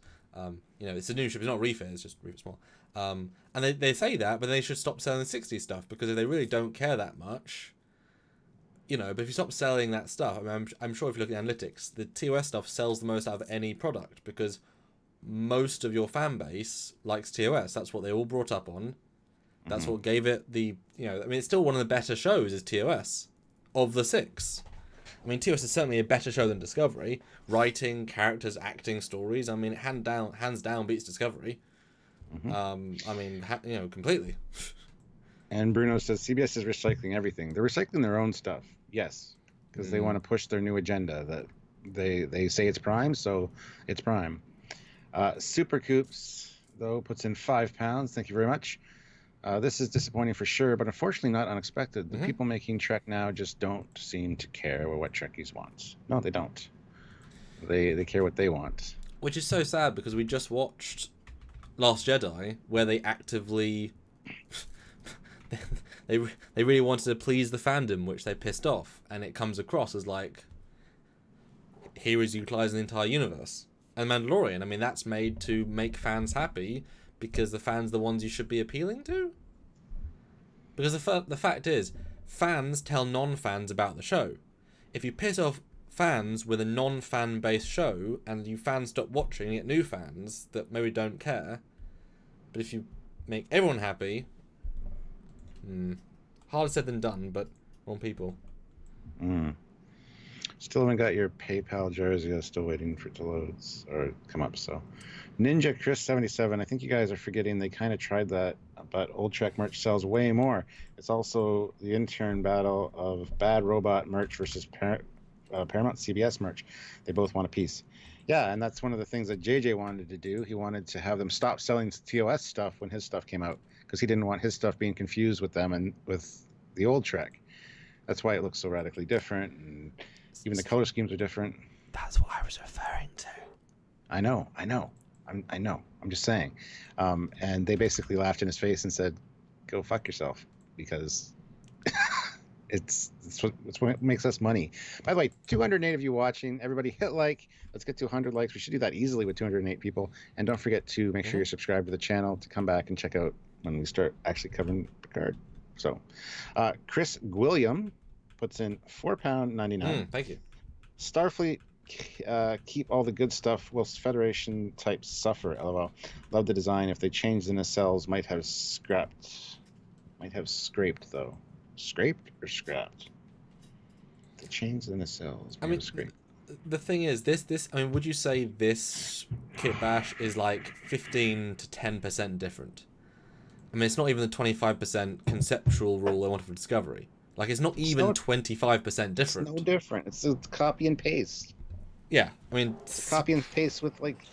It's a new ship. It's not refit. It's just refit small. And they say that, but they should stop selling the 60s stuff because if they really don't care that much, but if you stop selling that stuff, I mean, I'm sure if you look at analytics, the TOS stuff sells the most out of any product because most of your fan base likes TOS. That's what they all brought up on. That's what gave it the, it's still one of the better shows is TOS of the 6. I mean, TOS is certainly a better show than Discovery. Writing, characters, acting, stories. I mean, hands down beats Discovery. Completely. And Bruno says CBS is recycling everything. They're recycling their own stuff. Yes, because they want to push their new agenda that they say it's Prime, so it's Prime. Super Coops, though, puts in £5. Thank you very much. This is disappointing for sure, but unfortunately not unexpected. The people making Trek now just don't seem to care what Trekkies want. No, they don't. They care what they want. Which is so sad because we just watched Last Jedi, where they actively they really wanted to please the fandom, which they pissed off, and it comes across as like here is utilising the entire universe. And Mandalorian, I mean, that's made to make fans happy. Because the fans are the ones you should be appealing to? Because the fact is, fans tell non-fans about the show. If you piss off fans with a non-fan based show, and you fans stop watching and get new fans that maybe don't care, but if you make everyone happy, harder said than done, but wrong people. Still haven't got your PayPal jersey. I'm still waiting for it to load or come up, so... Ninja Chris 77. I think you guys are forgetting they kind of tried that, but Old Trek merch sells way more. It's also the intern battle of Bad Robot merch versus Paramount CBS merch. They both want a piece. Yeah, and that's one of the things that JJ wanted to do. He wanted to have them stop selling TOS stuff when his stuff came out because he didn't want his stuff being confused with them and with the old Trek. That's why it looks so radically different, and even the color schemes are different. That's what I was referring to. I know. I'm just saying. And they basically laughed in his face and said, "Go fuck yourself," because it's what makes us money. By the way, 208 of you watching. Everybody hit like. Let's get to 100 likes. We should do that easily with 208 people. And don't forget to make sure you're subscribed to the channel to come back and check out when we start actually covering Picard. So, Chris William puts in £4.99. Thank you. Starfleet. Keep all the good stuff whilst Federation types suffer. LOL. Love the design. If they changed the nacelles, might have scraped though. Scraped or scrapped? They changed the nacelles. I mean, scraped. The thing is, this. I mean, would you say this kit bash is like 15 to 10% different? I mean, it's not even the 25% conceptual rule I wanted for Discovery. Like, it's not even 25% different. It's no different. It's a copy and paste. Yeah, I mean... Copy and paste with, like,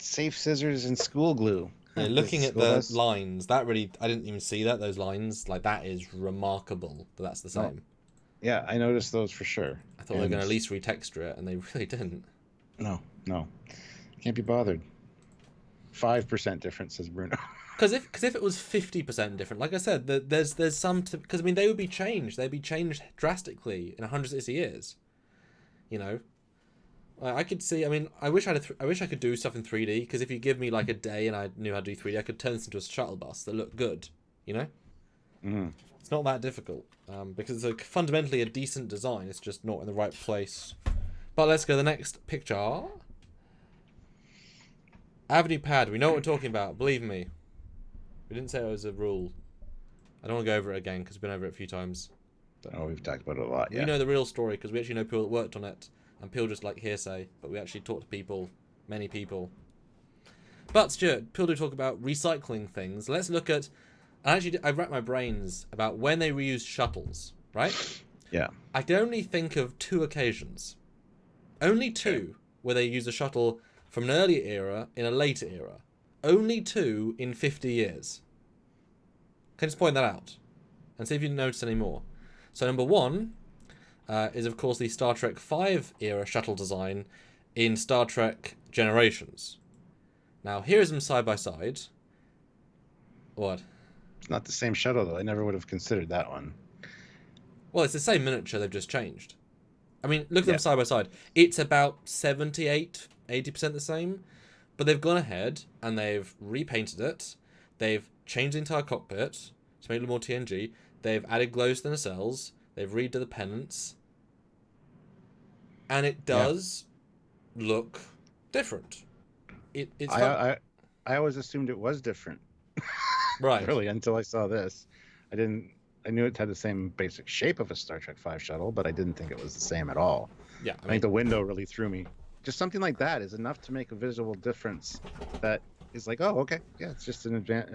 safe scissors and school glue. Yeah, The looking at school the bus. lines, that really, I didn't even see that, those lines. Like, that is remarkable that that's the No. same. Yeah, I noticed those for sure. I thought they were going to at least retexture it, and they really didn't. No, can't be bothered. 5% difference, says Bruno. Because if it was 50% different, like I said, there's some, because I mean, they would be changed. They'd be changed drastically in 160 years. You know, I could see. I mean, I wish I could do stuff in 3D. Because if you give me like a day and I knew how to do 3D, I could turn this into a shuttle bus that looked good. You know, It's not that difficult. Because it's fundamentally a decent design. It's just not in the right place. But let's go to the next picture. Avenue pad. We know what we're talking about. Believe me. We didn't say it was a rule. I don't want to go over it again because we've been over it a few times. Oh, we've talked about it a lot. Yeah. We know the real story because we actually know people that worked on it, and people just like hearsay. But we actually talked to people, many people. But Stuart, people do talk about recycling things. Let's look at. I racked my brains about when they reused shuttles. Right? Yeah. I can only think of 2 occasions. Only 2 where they use a shuttle from an earlier era in a later era. Only 2 in 50 years. Can you just point that out? And see if you notice any more. So number 1 is, of course, the Star Trek V era shuttle design in Star Trek Generations. Now, here's them side by side. What? It's not the same shuttle, though. I never would have considered that one. Well, it's the same miniature, they've just changed. I mean, look at them side by side. It's about 78, 80% the same. But they've gone ahead and they've repainted it. They've changed the entire cockpit to make it more TNG. They've added glows to the nacelles. They've redone the pennants. And it does look different. It's I always assumed it was different. Right. Really, until I saw this. I knew it had the same basic shape of a Star Trek V shuttle, but I didn't think it was the same at all. Yeah. I think the window really threw me. Just something like that is enough to make a visual difference that is like, oh, okay, yeah, it's just an advanced.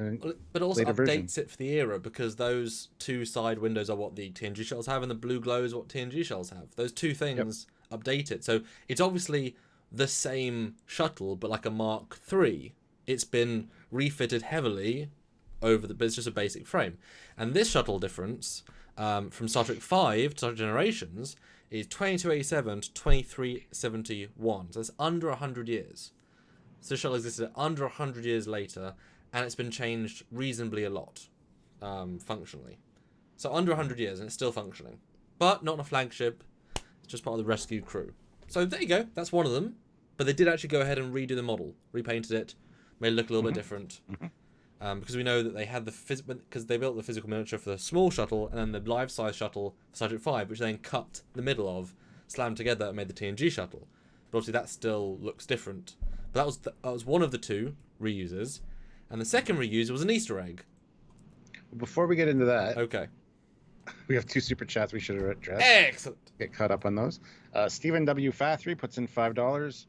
But also later updates version. it for the era because those 2 side windows are what the TNG shuttles have and the blue glow is what TNG shuttles have. Those 2 things update it. So it's obviously the same shuttle, but like a Mark III. It's been refitted heavily over but it's just a basic frame. And this shuttle difference from Star Trek V to Star Trek Generations is 2287 to 2371. So it's under 100 years. So the shuttle existed under 100 years later, and it's been changed reasonably a lot, functionally. So under 100 years, and it's still functioning. But not on a flagship, it's just part of the rescue crew. So there you go, that's one of them. But they did actually go ahead and redo the model, repainted it, made it look a little bit different. Because we know that they had because they built the physical miniature for the small shuttle and then the life-size shuttle for Star Trek V, which they then cut the middle of, slammed together and made the TNG shuttle. But obviously that still looks different. But that was one of the 2 reuses, and the second reuse was an Easter egg. Before we get into that, Okay. we have 2 super chats we should have addressed. Excellent. Get caught up on those. Stephen W. Fathry puts in $5.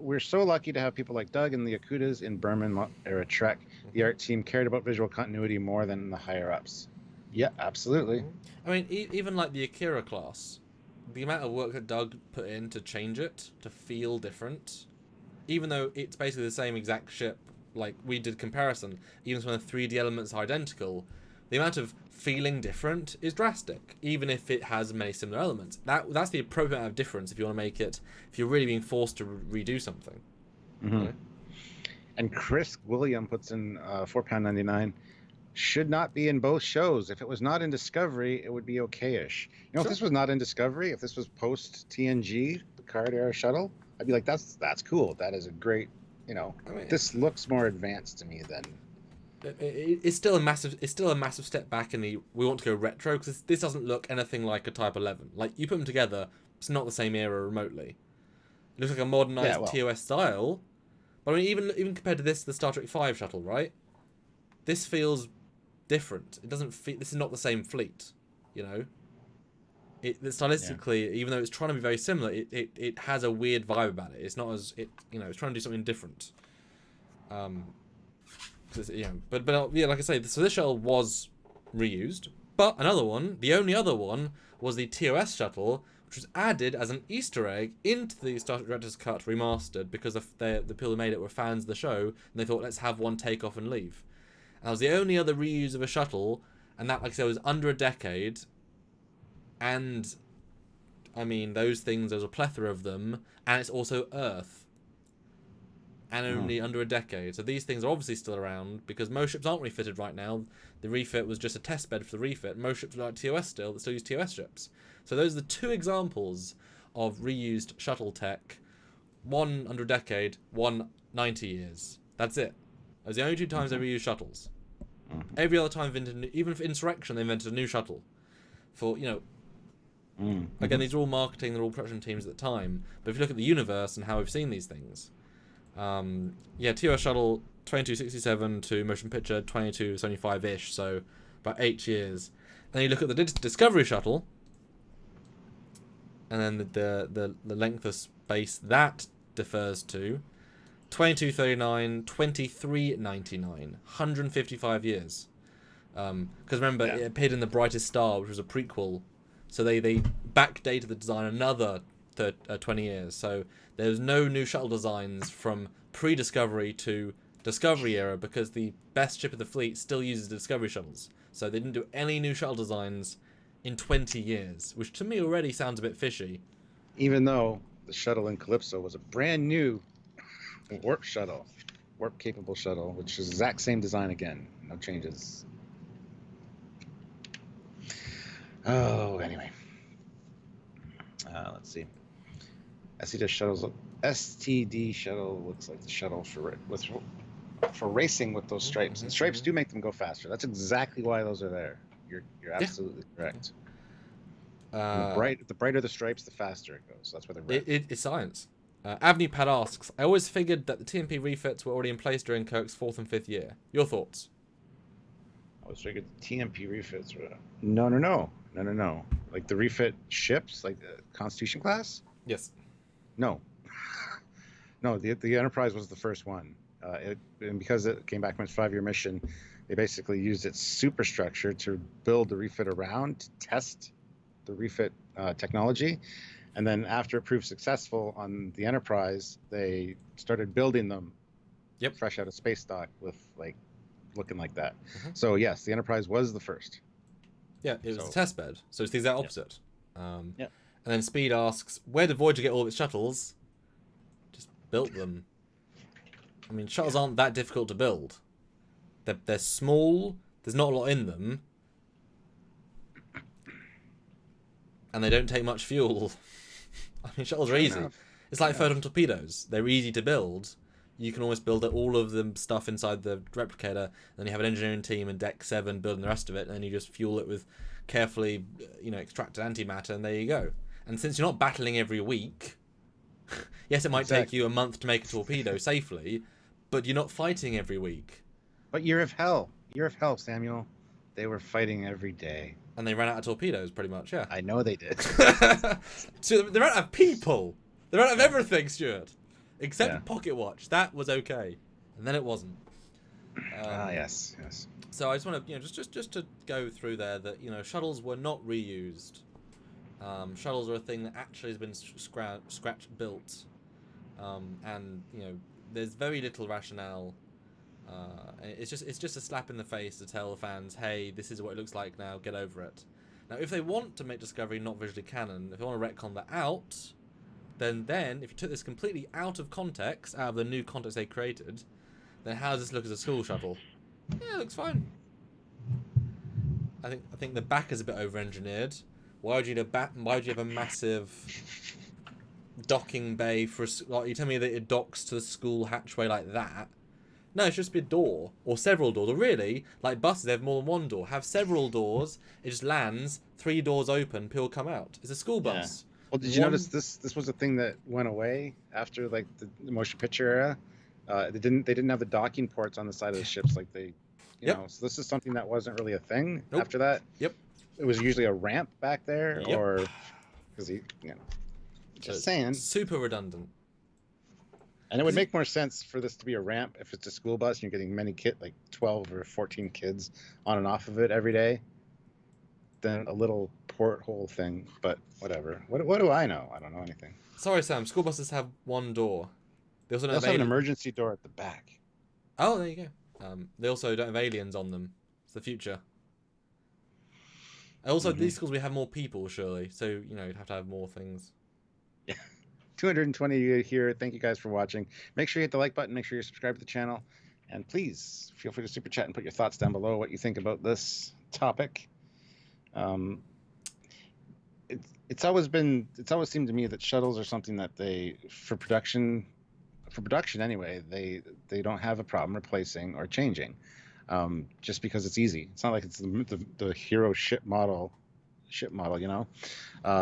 We're so lucky to have people like Doug and the Akudas in Berman era Trek. The art team cared about visual continuity more than the higher ups. Yeah, absolutely. I mean, even like the Akira class, the amount of work that Doug put in to change it to feel different, even though it's basically the same exact ship, like we did comparison, even when the 3D elements are identical, the amount of feeling different is drastic, even if it has many similar elements. That's the appropriate amount of difference if you want to make it, if you're really being forced to redo something. Mm-hmm. Okay? And Chris William puts in £4.99. Should not be in both shows. If it was not in Discovery, it would be okay-ish. If this was not in Discovery, if this was post TNG, Picard era shuttle, I'd be like, that's cool. That is a great, I mean, this looks more advanced to me than. It's still a massive step back in the we want to go retro because this doesn't look anything like a Type 11. Like you put them together, it's not the same era remotely. It looks like a modernized TOS style, but I mean even compared to the Star Trek V shuttle, right? This feels different. It doesn't feel. This is not the same fleet, Stylistically, even though it's trying to be very similar, it has a weird vibe about it. It's not as it's trying to do something different. But like I say, so this shuttle was reused, but another one, the only other one, was the TOS shuttle, which was added as an Easter egg into the Star Trek Director's Cut remastered because the people who made it were fans of the show, and they thought, let's have one take off and leave. And that was the only other reuse of a shuttle, and that, like I said, was under a decade. And I mean, those things, there's a plethora of them, and it's also Earth. And only under a decade. So these things are obviously still around, because most ships aren't refitted right now. The refit was just a test bed for the refit. Most ships are like TOS still, that still use TOS ships. So those are the two examples of reused shuttle tech. One under a decade, one 90 years. That's it. Those are the only two times they reused shuttles. Every other time, even for Insurrection, they invented a new shuttle. For, again, these are all marketing, they're all production teams at the time. But if you look at the universe and how we've seen these things, TOS shuttle 2267 to motion picture 2275-ish, so about 8 years. And then you look at the Discovery shuttle, and then the length of space that differs to 2239, 2399, 155 years. Because remember, it appeared in The Brightest Star, which was a prequel, so they backdated the design another 20 years. So there's no new shuttle designs from pre-Discovery to Discovery era, because the best ship of the fleet still uses the Discovery shuttles. So they didn't do any new shuttle designs in 20 years, which to me already sounds a bit fishy. Even though the shuttle in Calypso was a brand new warp capable shuttle, which is the exact same design again, no changes. Oh, anyway. Let's see. STD shuttle looks like the shuttle for racing with those stripes. And stripes do make them go faster. That's exactly why those are there. You're absolutely correct. The brighter the stripes, the faster it goes. That's why they're red. It's science. Avenue Pad asks, I always figured that the TMP refits were already in place during Kirk's 4th and 5th year. Your thoughts? I always figured the TMP refits were... No. Like the refit ships, like the Constitution class? Yes. No. No, the Enterprise was the first one. And because it came back from its 5-year mission, they basically used its superstructure to build the refit around, to test the refit technology. And then after it proved successful on the Enterprise, they started building them fresh out of space dock with looking like that. So yes, the Enterprise was the first. Yeah, it was a test bed. So it's the exact opposite. And then Speed asks, where did Voyager get all of its shuttles? Just built them. I mean, shuttles aren't that difficult to build. They're small, there's not a lot in them, and they don't take much fuel. I mean, shuttles are easy. It's like photon torpedoes. They're easy to build. You can almost build all of the stuff inside the replicator, then you have an engineering team in Deck 7 building the rest of it, and then you just fuel it with carefully, extracted antimatter, and there you go. And since you're not battling every week, yes, it might take you a month to make a torpedo safely, but you're not fighting every week. But Year of Hell, Samuel. They were fighting every day. And they ran out of torpedoes, pretty much, yeah. I know they did. So they ran out of people. They ran out of everything, Stuart. Except Pocket Watch. That was okay. And then it wasn't. Yes. So I just want to, just to go through there that, shuttles were not reused. Shuttles are a thing that actually has been scratch built. And, there's very little rationale. It's just a slap in the face to tell the fans, hey, this is what it looks like now, get over it. Now, if they want to make Discovery not visually canon, if they want to retcon that out, then if you took this completely out of context, out of the new context they created, then how does this look as a school shuttle? Yeah, it looks fine. I think the back is a bit over-engineered. Why would you have a massive docking bay for you tell me that it docks to the school hatchway like that? No, it should just be a door, or several doors. Or really, like buses, they have more than one door. Have several doors, it just lands, 3 doors open, people come out. It's a school bus. Yeah. Well, did you notice this was a thing that went away after the motion picture era? They didn't have the docking ports on the side of the ships like they, you know. So this is something that wasn't really a thing after that. Yep. It was usually a ramp back there, or because just saying. Super redundant. And it would make more sense for this to be a ramp if it's a school bus and you're getting many 12 or 14 kids on and off of it every day, than a little porthole thing, but whatever. What do I know? I don't know anything. Sorry, Sam. School buses have one door. They also They don't also have an emergency door at the back. Oh, there you go. They also don't have aliens on them. It's the future. Also, these schools we have more people, surely. So, you know, you'd have to have more things. Yeah. 220 here. Thank you guys for watching. Make sure you hit the like button. Make sure you subscribe to the channel. And please feel free to super chat and put your thoughts down below what you think about this topic. It's always seemed to me that shuttles are something that for production anyway, they don't have a problem replacing or changing, just because it's easy. It's not like it's the hero ship model, you know.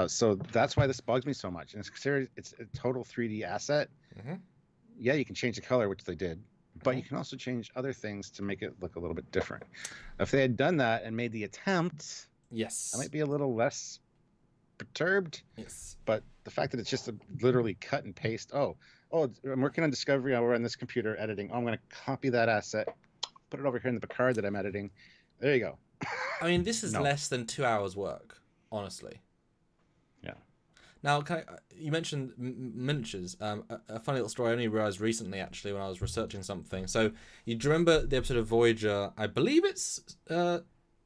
So that's why this bugs me so much. And it's considered it's a total 3D asset. Yeah, you can change the color, which they did, but you can also change other things to make it look a little bit different. If they had done that and made the attempt, yes, I might be a little less perturbed. Yes, but the fact that it's just literally cut and paste. Oh, I'm working on Discovery. We're on this computer editing. Oh, I'm going to copy that asset, put it over here in the Picard that I'm editing. There you go. I mean, this is less than 2 hours work, honestly. Yeah. Now, you mentioned miniatures. A funny little story I only realized recently, actually, when I was researching something. So, you remember the episode of Voyager, I believe it's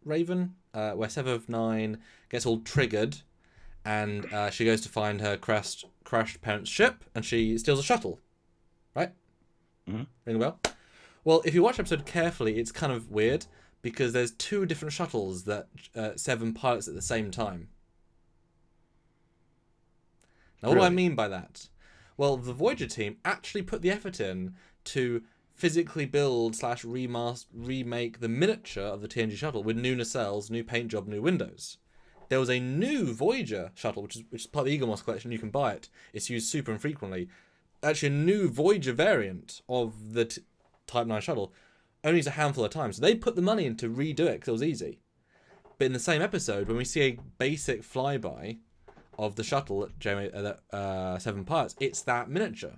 Raven, where 7 of 9 gets all triggered, and she goes to find her crashed parents' ship, and she steals a shuttle, right? Ring a bell? Well, if you watch the episode carefully, it's kind of weird, because there's 2 different shuttles that 7 pilots at the same time. Now, what do I mean by that? Well, the Voyager team actually put the effort in to physically build / remake the miniature of the TNG shuttle with new nacelles, new paint job, new windows. There was a new Voyager shuttle, which is part of the Eagle Moss collection. You can buy it. It's used super infrequently. Actually, a new Voyager variant of the Type 9 shuttle only used a handful of times. So they put the money in to redo it because it was easy. But in the same episode, when we see a basic flyby of the shuttle at 7 parts, it's that miniature.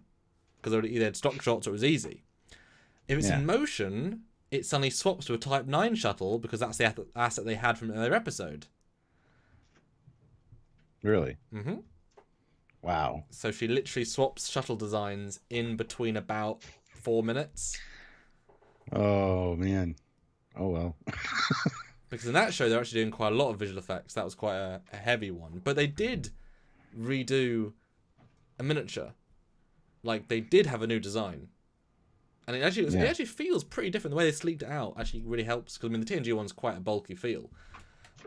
Because they either had stock shots or it was easy. If it's in motion, it suddenly swaps to a Type 9 shuttle because that's the asset they had from another episode. Really? Mm-hmm. Wow. So she literally swaps shuttle designs in between about 4 minutes. Oh, man. Oh, well. Because in that show, they're actually doing quite a lot of visual effects. That was quite a heavy one. But they did redo a miniature. Like, they did have a new design. And it actually feels pretty different. The way they sleeked it out actually really helps. Because, I mean, the TNG one's quite a bulky feel.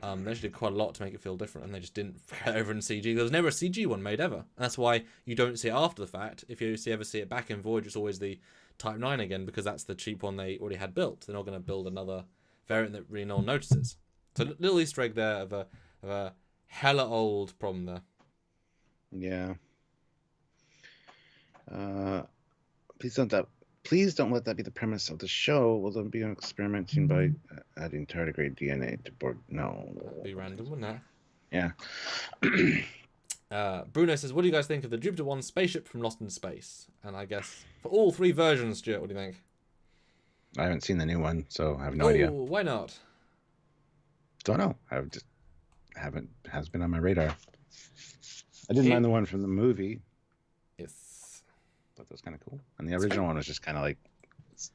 They actually did quite a lot to make it feel different. And they just didn't get over in CG. There was never a CG one made ever. And that's why you don't see it after the fact. If you ever see it back in Voyager, it's always the Type 9 again. Because that's the cheap one they already had built. They're not going to build another variant that really no one notices. So a little Easter egg there of a hella old problem there. Yeah. Please don't let that be the premise of the show. Will there be experimenting by adding tardigrade DNA to Borg? No. That'd be random, wouldn't Yeah. Bruno says, what do you guys think of the Jupiter 1 spaceship from Lost in Space? And I guess for all 3 versions, Stuart, what do you think? I haven't seen the new one, so I have no idea. Why not? Don't know. Has been on my radar. I didn't mind the one from the movie. Yes. Thought that was kind of cool. And the original one was just kind of like, it's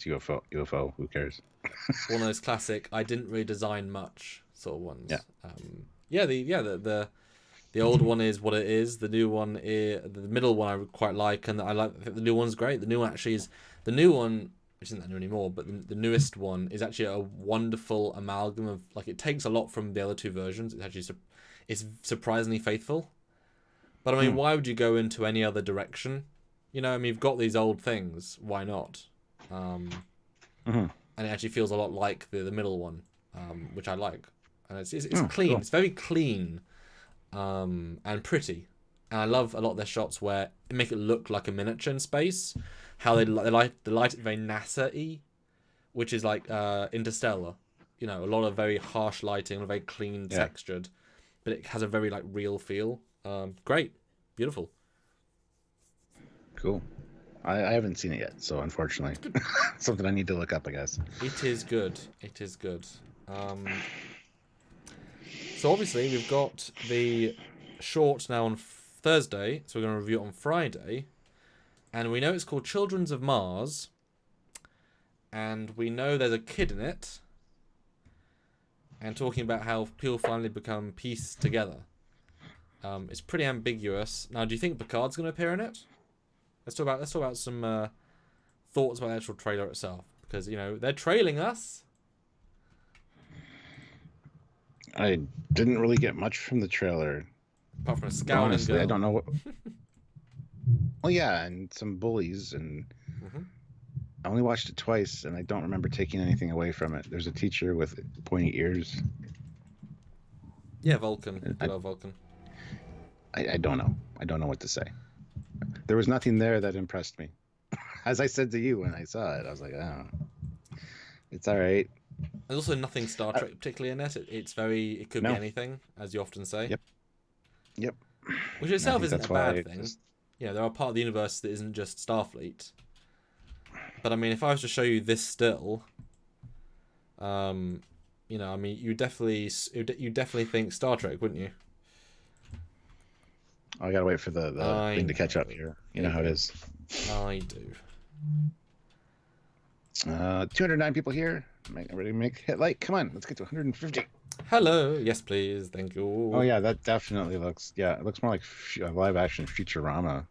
UFO. Who cares? One of those classic, I didn't really design much sort of ones. Yeah. The old one is what it is. The new one the middle one I quite like, and I think the new one's great. The new one actually is the new one, which isn't that new anymore, but the newest one is actually a wonderful amalgam of, like, it takes a lot from the other 2 versions. It's actually it's surprisingly faithful. But I mean, why would you go into any other direction? You know, I mean, you've got these old things. Why not? And it actually feels a lot like the middle one, which I like. And it's clean. Cool. It's very clean, and pretty. And I love a lot of their shots where they make it look like a miniature in space. How they light it very NASA-y, which is like Interstellar. You know, a lot of very harsh lighting, very clean textured, but it has a very like real feel. Great, beautiful. Cool. I haven't seen it yet, so unfortunately, something I need to look up, I guess. It is good. It is good. So obviously we've got the short now on Thursday, so we're going to review it on Friday. And we know it's called Children of Mars. And we know there's a kid in it. And talking about how people finally become pieced together. It's pretty ambiguous. Now, do you think Picard's going to appear in it? Let's talk about some thoughts about the actual trailer itself. Because, you know, they're trailing us. I didn't really get much from the trailer. Apart from a scowling Honestly, girl. I don't know what. Well, yeah, and some bullies, and I only watched it twice, and I don't remember taking anything away from it. There's a teacher with pointy ears. Yeah, Vulcan. Good old Vulcan. I don't know. I don't know what to say. There was nothing there that impressed me. As I said to you when I saw it, I was like, oh, it's all right. There's also nothing Star Trek particularly in it. It could be anything, as you often say. Yep. Which itself isn't a bad thing. Yeah, there are part of the universe that isn't just Starfleet. But I mean, if I was to show you this still, you know, I mean, you definitely think Star Trek, wouldn't you? I gotta wait for the thing to catch up here. You know how it is. I do. 209 people here. Hit like. Come on, let's get to 150. Hello. Yes, please. Thank you. Oh yeah, that definitely looks. Yeah, it looks more like a live action Futurama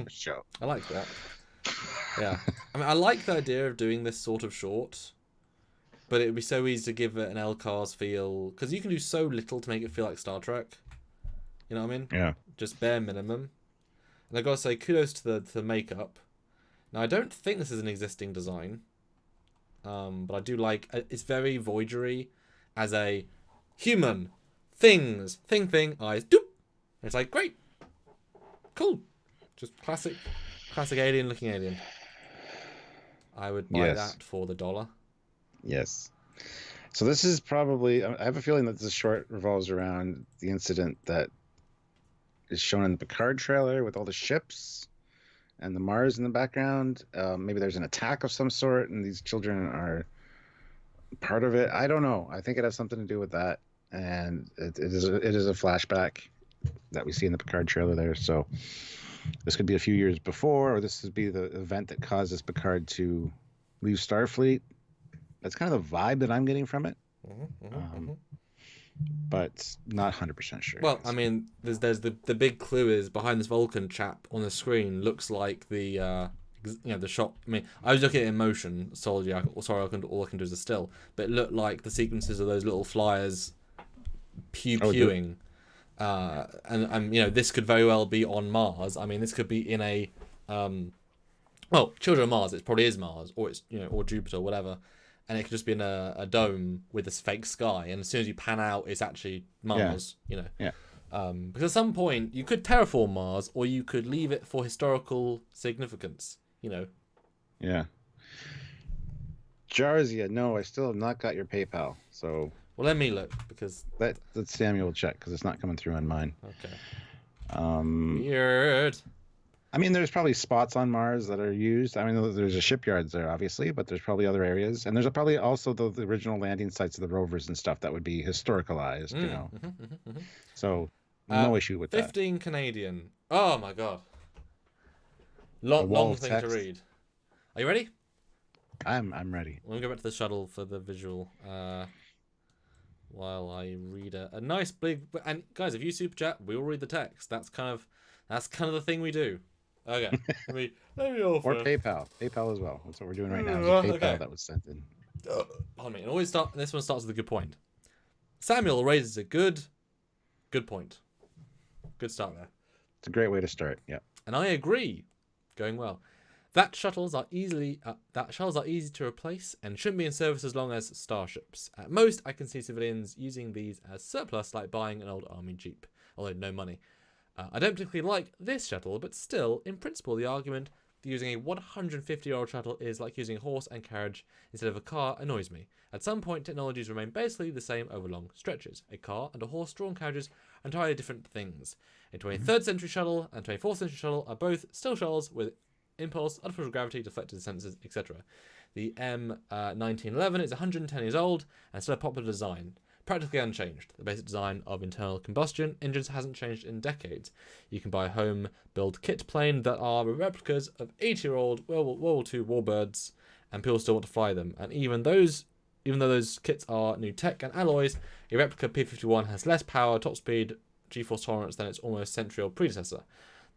show. I like that. Yeah, I mean, I like the idea of doing this sort of short, but it would be so easy to give it an LCARS feel because you can do so little to make it feel like Star Trek. You know what I mean? Yeah. Just bare minimum. And I gotta say, kudos to the makeup. Now, I don't think this is an existing design, but I do like it's very Voyager-y as a human things thing eyes doop. And it's like great, cool, just classic alien looking alien. I would buy that for the $1. Yes. So this is probably. I have a feeling that this short revolves around the incident that is shown in the Picard trailer with all the ships and the Mars in the background. Maybe there's an attack of some sort, and these children are part of it. I don't know. I think it has something to do with that, and it is a flashback that we see in the Picard trailer there. So this could be a few years before, or this would be the event that causes Picard to leave Starfleet. That's kind of the vibe that I'm getting from it. But not 100% sure. Well, I mean, there's the big clue is behind this Vulcan chap on the screen looks like the the shot. I mean, I was looking at it in motion. Sorry, all I can do is a still. But it looked like the sequences of those little flyers pewing. And you know, this could very well be on Mars. I mean, this could be in a well, Children of Mars. It probably is Mars, or it's or Jupiter, or whatever. And it could just be in a dome with this fake sky, and as soon as you pan out, it's actually Mars. You know. Yeah. Because at some point you could terraform Mars, or you could leave it for historical significance. You know. Yeah. Jarzia, no, I still have not got your PayPal. So. Well, let me look because Let Samuel check because it's not coming through on mine. Okay. Weird. I mean, there's probably spots on Mars that are used. I mean, there's a shipyards there, obviously, but there's probably other areas. And there's probably also the original landing sites of the rovers and stuff that would be historicalized, you know. So, no issue with 15 Canadian. Oh, my God. Long thing to read. Are you ready? I'm ready. Let me go back to the shuttle for the visual. While I read a nice big... And, guys, if you super chat, we'll read the text. That's kind of the thing we do. Okay. Let me offer. Or PayPal. PayPal as well. That's what we're doing right now. Is a PayPal that was sent in. Pardon me. And this one starts with a good point. Samuel raises a good point. Good start there. It's a great way to start. Yeah. And I agree. Going well. That shuttles are easy to replace and shouldn't be in service as long as starships. At most, I can see civilians using these as surplus, like buying an old army jeep, although no money. I don't particularly like this shuttle, but still, in principle, the argument that using a 150-year-old shuttle is like using a horse and carriage instead of a car annoys me. At some point, technologies remain basically the same over long stretches. A car and a horse-drawn carriages are entirely different things. A 23rd century shuttle and 24th century shuttle are both still shuttles with impulse, artificial gravity, deflected sensors, etc. The M1911 is 110 years old and still a popular design. practically unchanged. The basic design of internal combustion engines hasn't changed in decades. You can buy a home-built kit plane that are replicas of 80-year-old World War II warbirds, and people still want to fly them. And even though those kits are new tech and alloys, a replica P-51 has less power, top speed, G-force tolerance than its almost century-old predecessor.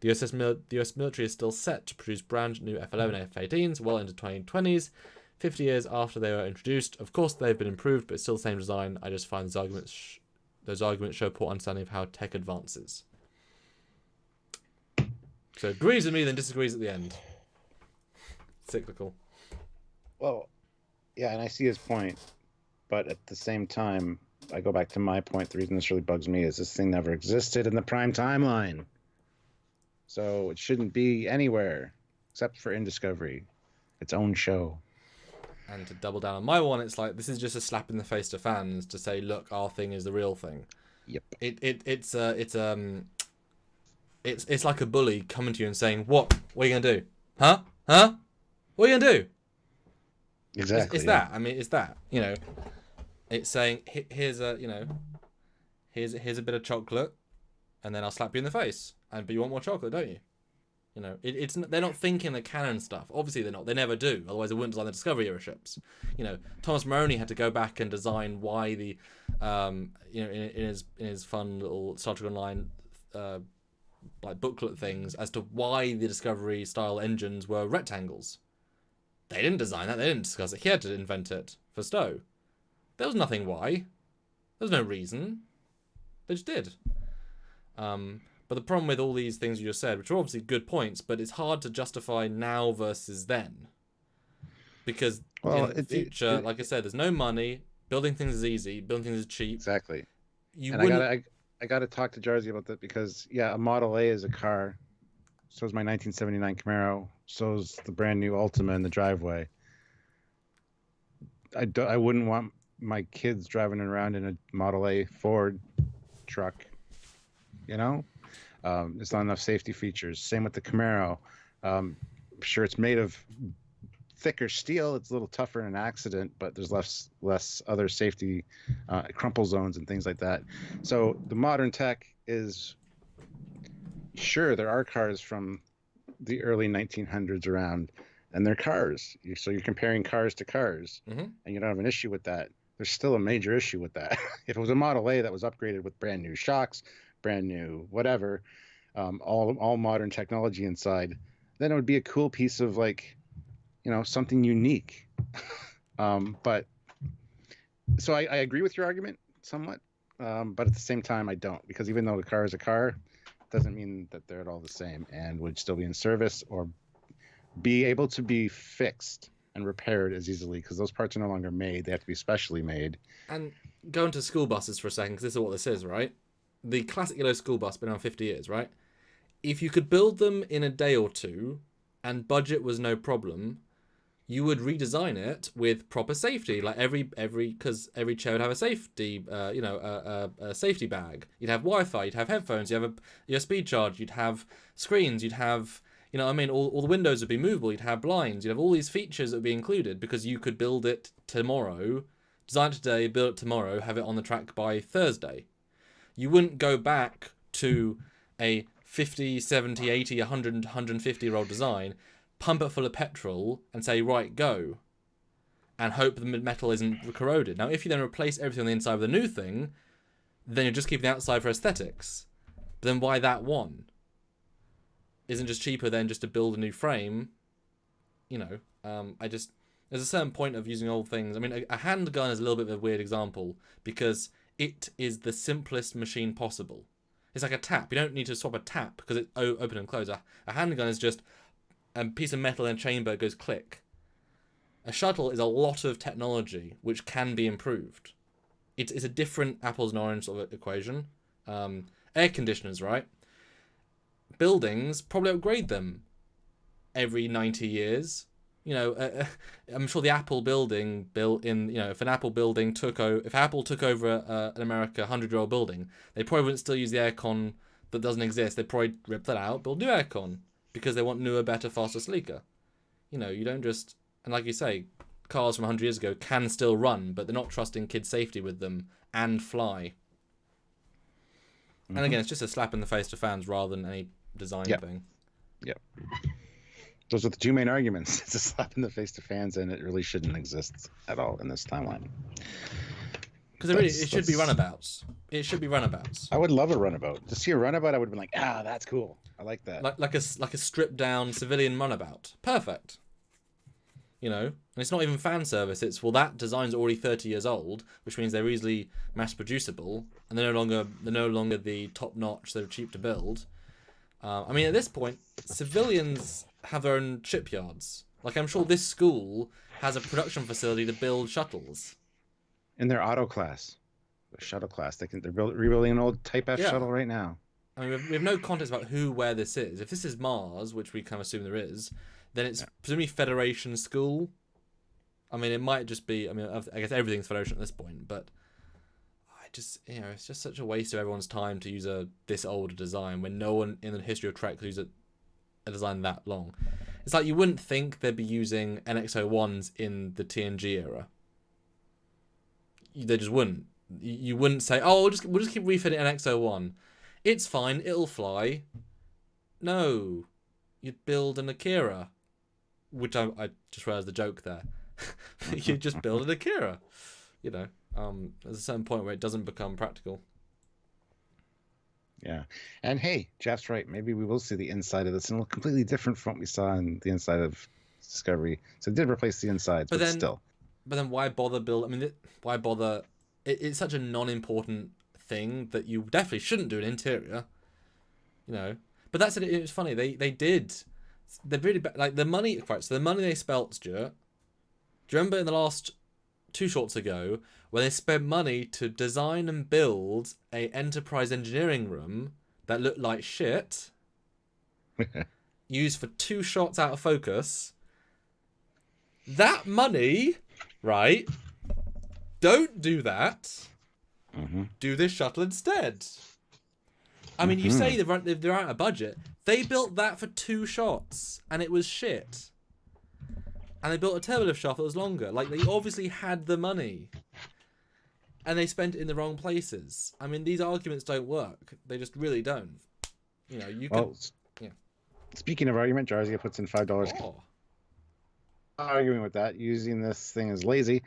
The US military is still set to produce brand new F-11 and F-18s well into 2020s, 50 years after they were introduced. Of course, they've been improved, but it's still the same design. I just find those arguments show poor understanding of how tech advances. So agrees with me, then disagrees at the end. Cyclical. Well, yeah, and I see his point, but at the same time, I go back to my point. The reason this really bugs me is this thing never existed in the prime timeline. So it shouldn't be anywhere except for in Discovery, its own show. And to double down on my one, it's like, this is just a slap in the face to fans to say, look, our thing is the real thing. Yep. It's like a bully coming to you and saying, what are you gonna do? Huh? What are you gonna do? Exactly. It's that. I mean, it's that. You know, it's saying, here's a bit of chocolate, and then I'll slap you in the face. But you want more chocolate, don't you? You know, they're not thinking the canon stuff. Obviously, they're not. They never do. Otherwise, they wouldn't design the Discovery era ships. You know, Thomas Maroney had to go back and design why the, in his fun little Star Trek Online, like booklet things as to why the Discovery style engines were rectangles. They didn't design that. They didn't discuss it. He had to invent it for Stowe. There was nothing why. There was no reason. They just did. But the problem with all these things you just said, which are obviously good points, but it's hard to justify now versus then. Because in the future, like I said, there's no money. Building things is easy. Building things is cheap. Exactly. I got to talk to Jarzy about that because, yeah, a Model A is a car. So is my 1979 Camaro. So is the brand new Altima in the driveway. I wouldn't want my kids driving around in a Model A Ford truck. You know? There's not enough safety features. Same with the Camaro. Sure, it's made of thicker steel. It's a little tougher in an accident, but there's less other safety crumple zones and things like that. So the modern tech is, sure, there are cars from the early 1900s around, and they're cars. So you're comparing cars to cars, and you don't have an issue with that. There's still a major issue with that. If it was a Model A that was upgraded with brand new shocks, brand new whatever, all modern technology inside, then it would be a cool piece of, like, you know, something unique. But so I agree with your argument somewhat, but at the same time I don't, because even though the car is a car, doesn't mean that they're at all the same and would still be in service or be able to be fixed and repaired as easily, because those parts are no longer made. They have to be specially made. And going to school buses for a second, because this is what this is, right? The classic yellow school bus, been around 50 years, right? If you could build them in a day or two and budget was no problem, you would redesign it with proper safety, like because every chair would have a safety, a safety bag. You'd have Wi-Fi, you'd have headphones, you'd have your speed charge, you'd have screens, you'd have, all the windows would be movable, you'd have blinds, you'd have all these features that would be included because you could build it tomorrow, design it today, build it tomorrow, have it on the track by Thursday. You wouldn't go back to a 50, 70, 80, 100, 150-year-old design, pump it full of petrol and say, right, go, and hope the metal isn't corroded. Now, if you then replace everything on the inside with a new thing, then you're just keeping the outside for aesthetics. But then why that one? Isn't just cheaper than just to build a new frame? There's a certain point of using old things. I mean, a handgun is a little bit of a weird example because it is the simplest machine possible. It's like a tap. You don't need to swap a tap because it's open and close. A handgun is just a piece of metal in a chamber goes click. A shuttle is a lot of technology which can be improved. It's a different apples and oranges sort of equation. Air conditioners, right? Buildings probably upgrade them every 90 years. I'm sure the Apple building built in, if Apple took over an America 100-year-old building, they probably wouldn't still use the aircon that doesn't exist. They'd probably rip that out, build new aircon because they want newer, better, faster, sleeker. You don't just, and like you say, cars from 100 years ago can still run, but they're not trusting kids' safety with them and fly. And again, it's just a slap in the face to fans rather than any design thing. Yep. Those are the two main arguments. It's a slap in the face to fans, and it really shouldn't exist at all in this timeline. Because it should be runabouts. It should be runabouts. I would love a runabout. To see a runabout, I would have been like, that's cool. I like that. Like a stripped down civilian runabout. Perfect. You know, and it's not even fan service. It's, well, that design's already 30 years old, which means they're easily mass producible, and they're no longer the top notch. They're cheap to build. I mean, at this point, civilians have their own shipyards. Like, I'm sure this school has a production facility to build shuttles. In their auto class, the shuttle class, they're rebuilding an old Type F shuttle right now. I mean, we have no context about where this is. If this is Mars, which we kind of assume there is, then it's presumably Federation school. I mean, it might just be. I mean, I guess everything's Federation at this point, but it's just such a waste of everyone's time to use this older design when no one in the history of Trek could use a design that long. It's like you wouldn't think they'd be using NX-01s in the TNG era. They just wouldn't. You wouldn't say, "Oh, we'll just keep refitting NX-01. It's fine. It'll fly." No, you'd build an Akira, which I just realized the joke there. You just build an Akira. You know, there's a certain point where it doesn't become practical. Yeah, and hey, Jeff's right. Maybe we will see the inside of this, and it'll look completely different from what we saw in the inside of Discovery. So it did replace the insides, but still. But then why bother build? I mean, why bother? It's such a non-important thing that you definitely shouldn't do an interior. You know, but that's it. It was funny. They did. They're really like the money. Right, so the money they spent, Stuart. Do you remember in the last 2 shorts ago when they spent money to design and build a Enterprise engineering room that looked like shit, used for 2 shots out of focus? That money. Right? Don't do that. Do this shuttle instead. I mean, you say they're out of budget. They built that for 2 shots, and it was shit. And they built a turbolift shaft that was longer. Like, they obviously had the money. And they spent it in the wrong places. I mean, these arguments don't work. They just really don't. You know, you can... Yeah. Speaking of argument, Jarzia puts in $5. Oh. Arguing with that, using this thing as lazy.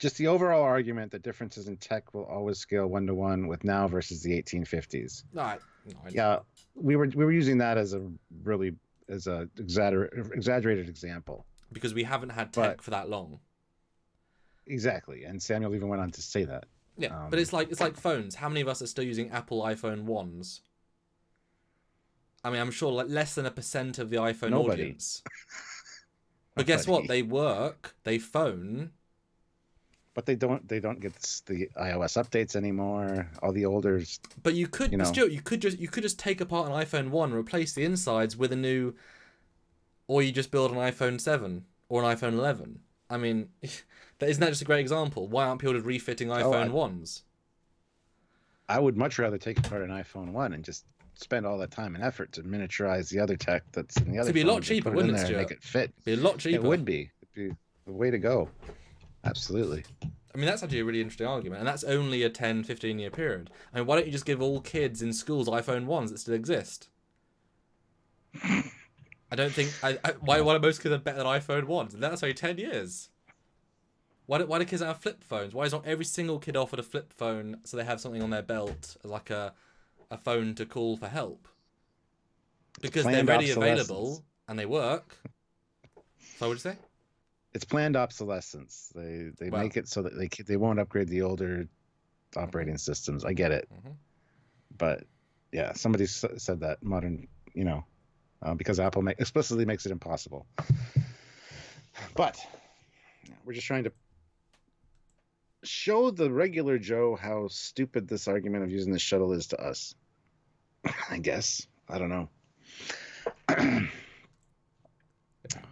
Just the overall argument that differences in tech will always scale 1-to-1 with now versus the 1850s. Yeah, we were using that as a exaggerated example because we haven't had tech for that long. Exactly, and Samuel even went on to say that. Yeah, but it's like phones. How many of us are still using Apple iPhone 1s? I mean, I'm sure like less than 1% of the iPhone audience. But guess what? They work. They phone. But they don't get the iOS updates anymore. All the older. But you could, Stuart, you could just take apart an iPhone 1, replace the insides with a new, or you just build an iPhone 7 or an iPhone 11. I mean, isn't that just a great example? Why aren't people just refitting iPhone 1s? I would much rather take apart an iPhone 1 and just spend all that time and effort to miniaturize the other tech that's in the other. It'd be a lot cheaper, wouldn't it, Stuart? Make it fit. It'd be a lot cheaper. It would be. It'd be the way to go. Absolutely. I mean, that's actually a really interesting argument, and that's only a 10, 15-year period. I mean, why don't you just give all kids in schools iPhone 1s that still exist? I don't think... why do most kids have better than iPhone 1s? And that's only 10 years. Why do kids have flip phones? Why is not every single kid offered a flip phone so they have something on their belt as like a phone to call for help? Because they're ready, available, and they work. So what would you say? It's planned obsolescence. They make it so that they won't upgrade the older operating systems. I get it, but yeah, somebody said that modern, because Apple explicitly makes it impossible. But we're just trying to show the regular Joe how stupid this argument of using the shuttle is to us. I guess. I don't know.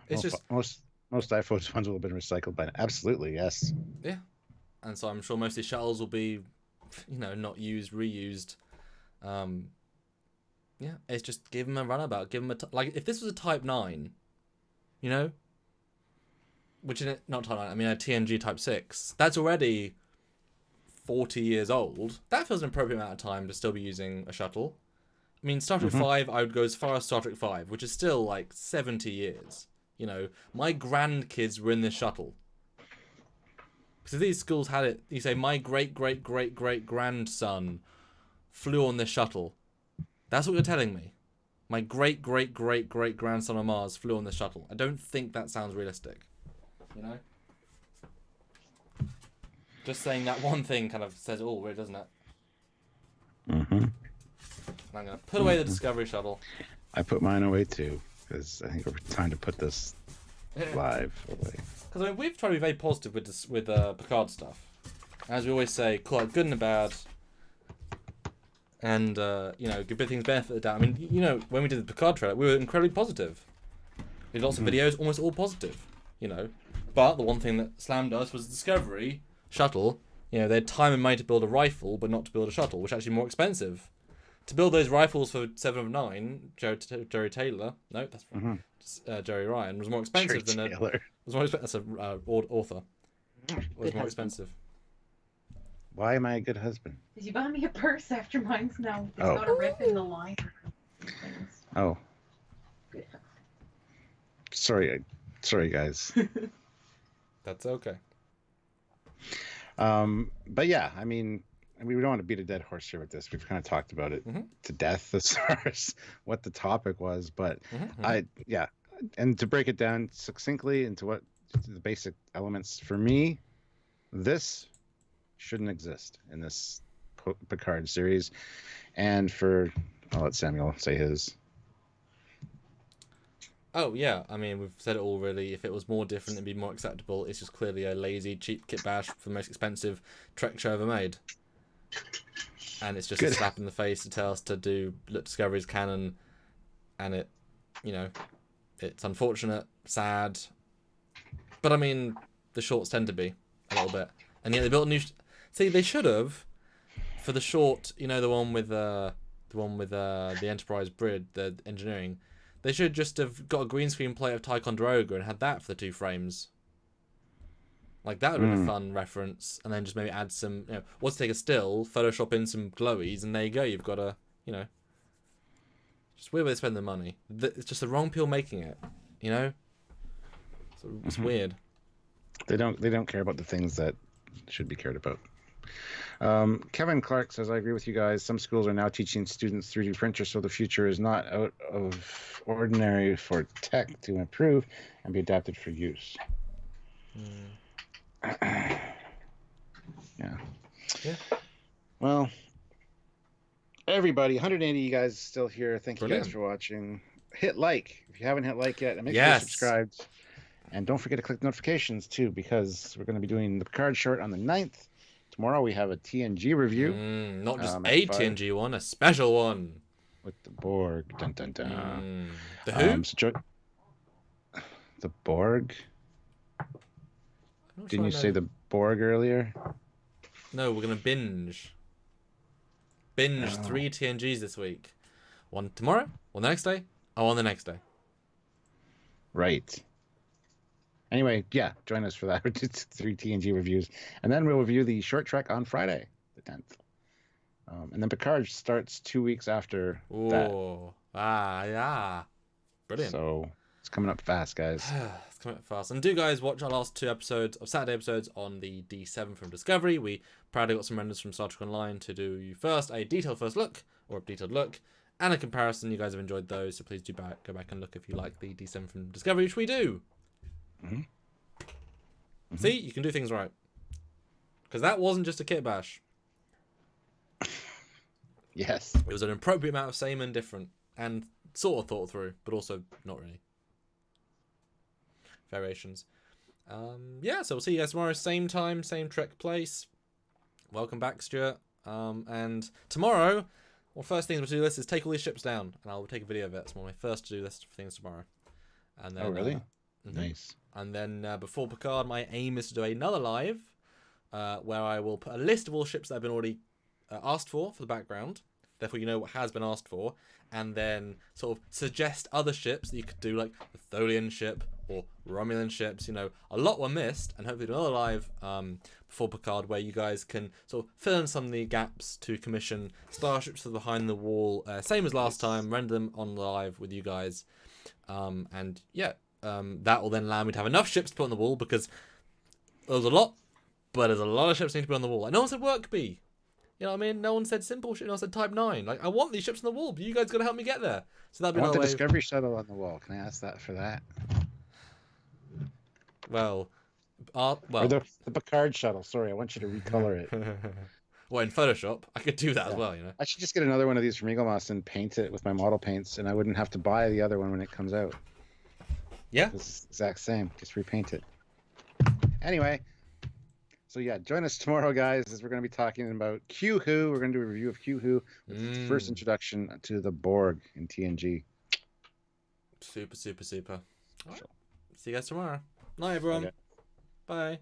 It's just most iPhone ones will have been recycled by now. Absolutely, yes. Yeah, and so I'm sure most of these shuttles will be, not used, reused. Yeah, it's just give them a runabout. Give them like if this was a Type 9, which is not timeline. I mean, a TNG Type 6. That's already 40 years old. That feels an appropriate amount of time to still be using a shuttle. I mean, Star Trek 5, I would go as far as Star Trek 5, which is still like 70 years. You know, my grandkids were in this shuttle. Because if these schools had it, you say, my great-great-great-great-grandson flew on this shuttle. That's what you're telling me. My great-great-great-great-grandson on Mars flew on this shuttle. I don't think that sounds realistic. You know? Just saying that one thing kind of says it all, really, doesn't it? Mm-hmm. I'm going to put away the Discovery shuttle. I put mine away too, because I think we're trying to put this live away. Because I mean, we've tried to be very positive with this, with Picard stuff. As we always say, call it good and the bad. And, you know, give things benefit of the doubt. I mean, you know, when we did the Picard trailer, we were incredibly positive. We did lots of videos, almost all positive, you know. But the one thing that slammed us was the Discovery shuttle. You know, they had time and money to build a rifle, but not to build a shuttle, which is actually more expensive. To build those rifles for 7 of 9, Jerry Taylor, no, that's Jerry Ryan, was more expensive than a... Was more expensive. That's a author. Was more expensive. Why am I a good husband? Did you buy me a purse after mine's now? It's got a rip in the line. Oh. Good. Sorry, guys. That's okay. But yeah, I mean, we don't want to beat a dead horse here with this. We've kind of talked about it to death as far as what the topic was, but and to break it down succinctly into what the basic elements for me, this shouldn't exist in this Picard series, and I'll let Samuel say his. Oh yeah, I mean, we've said it all really. If it was more different, it'd be more acceptable. It's just clearly a lazy, cheap kit bash for the most expensive Trek show ever made. And it's just a slap in the face to tell us to do Discovery's canon, and it, you know, it's unfortunate, sad, but I mean, the shorts tend to be a little bit, and yet they built a new. See, they should have, for the short, you know, the one with the Enterprise bridge, the engineering. They should just have got a green screen plate of Ticonderoga and had that for the 2 frames. Like, that would have been a fun reference, and then just maybe add some, you know, let's take a still, Photoshop in some glowies, and there you go, you've got a, you know, just weird way to spend the money. It's just the wrong people making it, you know? So it's weird. They don't care about the things that should be cared about. Kevin Clark says, I agree with you guys. Some schools are now teaching students 3D printers, so the future is not out of ordinary for tech to improve and be adapted for use. Yeah. Well, everybody, 180 you guys still here. Thank you guys for watching. Hit like if you haven't hit like yet, and make sure you're subscribed. And don't forget to click notifications too, because we're going to be doing the Picard short on the 9th. Tomorrow we have a TNG review. Not just a TNG one, a special one. With the Borg. Dun, dun, dun. The who? The Borg? Didn't you say the Borg earlier? No, we're going to binge. Binge 3 TNGs this week. One tomorrow, one the next day, one the next day. Right. Anyway, yeah, join us for that. It's 3 TNG reviews. And then we'll review the short trek on Friday, the 10th. And then Picard starts 2 weeks after that. Yeah. Brilliant. So it's coming up fast, guys. It's coming up fast. And do, guys, watch our last 2 episodes of Saturday episodes on the D7 from Discovery. We proudly got some renders from Star Trek Online to do first a detailed first look, or a detailed look, and a comparison. You guys have enjoyed those, so please do go back and look if you like the D7 from Discovery, which we do. See, you can do things right. Because that wasn't just a kit bash. Yes. It was an appropriate amount of same and different, and sort of thought through, but also not really. Variations. So we'll see you guys tomorrow, same time, same Trek place. Welcome back, Stuart. And tomorrow, well, first things we'll do this is take all these ships down, and I'll take a video of it. It's one of my first to do list things tomorrow. And then, really? Nice. And then before Picard, my aim is to do another live where I will put a list of all ships that have been already asked for the background. Therefore, you know what has been asked for. And then sort of suggest other ships that you could do, like the Tholian ship or Romulan ships. You know, a lot were missed, and hopefully another live before Picard where you guys can sort of fill in some of the gaps to commission starships for behind the wall, same as last time. Render them on live with you guys, and yeah, that will then allow me to have enough ships to put on the wall, because there's a lot, but there's a lot of ships that need to be on the wall. And no one said work bee. You know what I mean? No one said simple shit. No one said type 9. Like, I want these ships on the wall, but you guys got to help me get there. So that'd be I want the another way. Discovery Shuttle on the wall. Can I ask that for that? Well, Or the Picard Shuttle. Sorry, I want you to recolor it. well, in Photoshop, I could do that as well, you know? I should just get another one of these from Eagle Moss and paint it with my model paints, and I wouldn't have to buy the other one when it comes out. Yeah. It's the exact same. Just repaint it. Anyway. So yeah, join us tomorrow, guys, as we're going to be talking about Q-Who. We're going to do a review of Q-Who with its first introduction to the Borg in TNG. Super, super, super. All right. See you guys tomorrow. Night, everyone. Okay. Bye.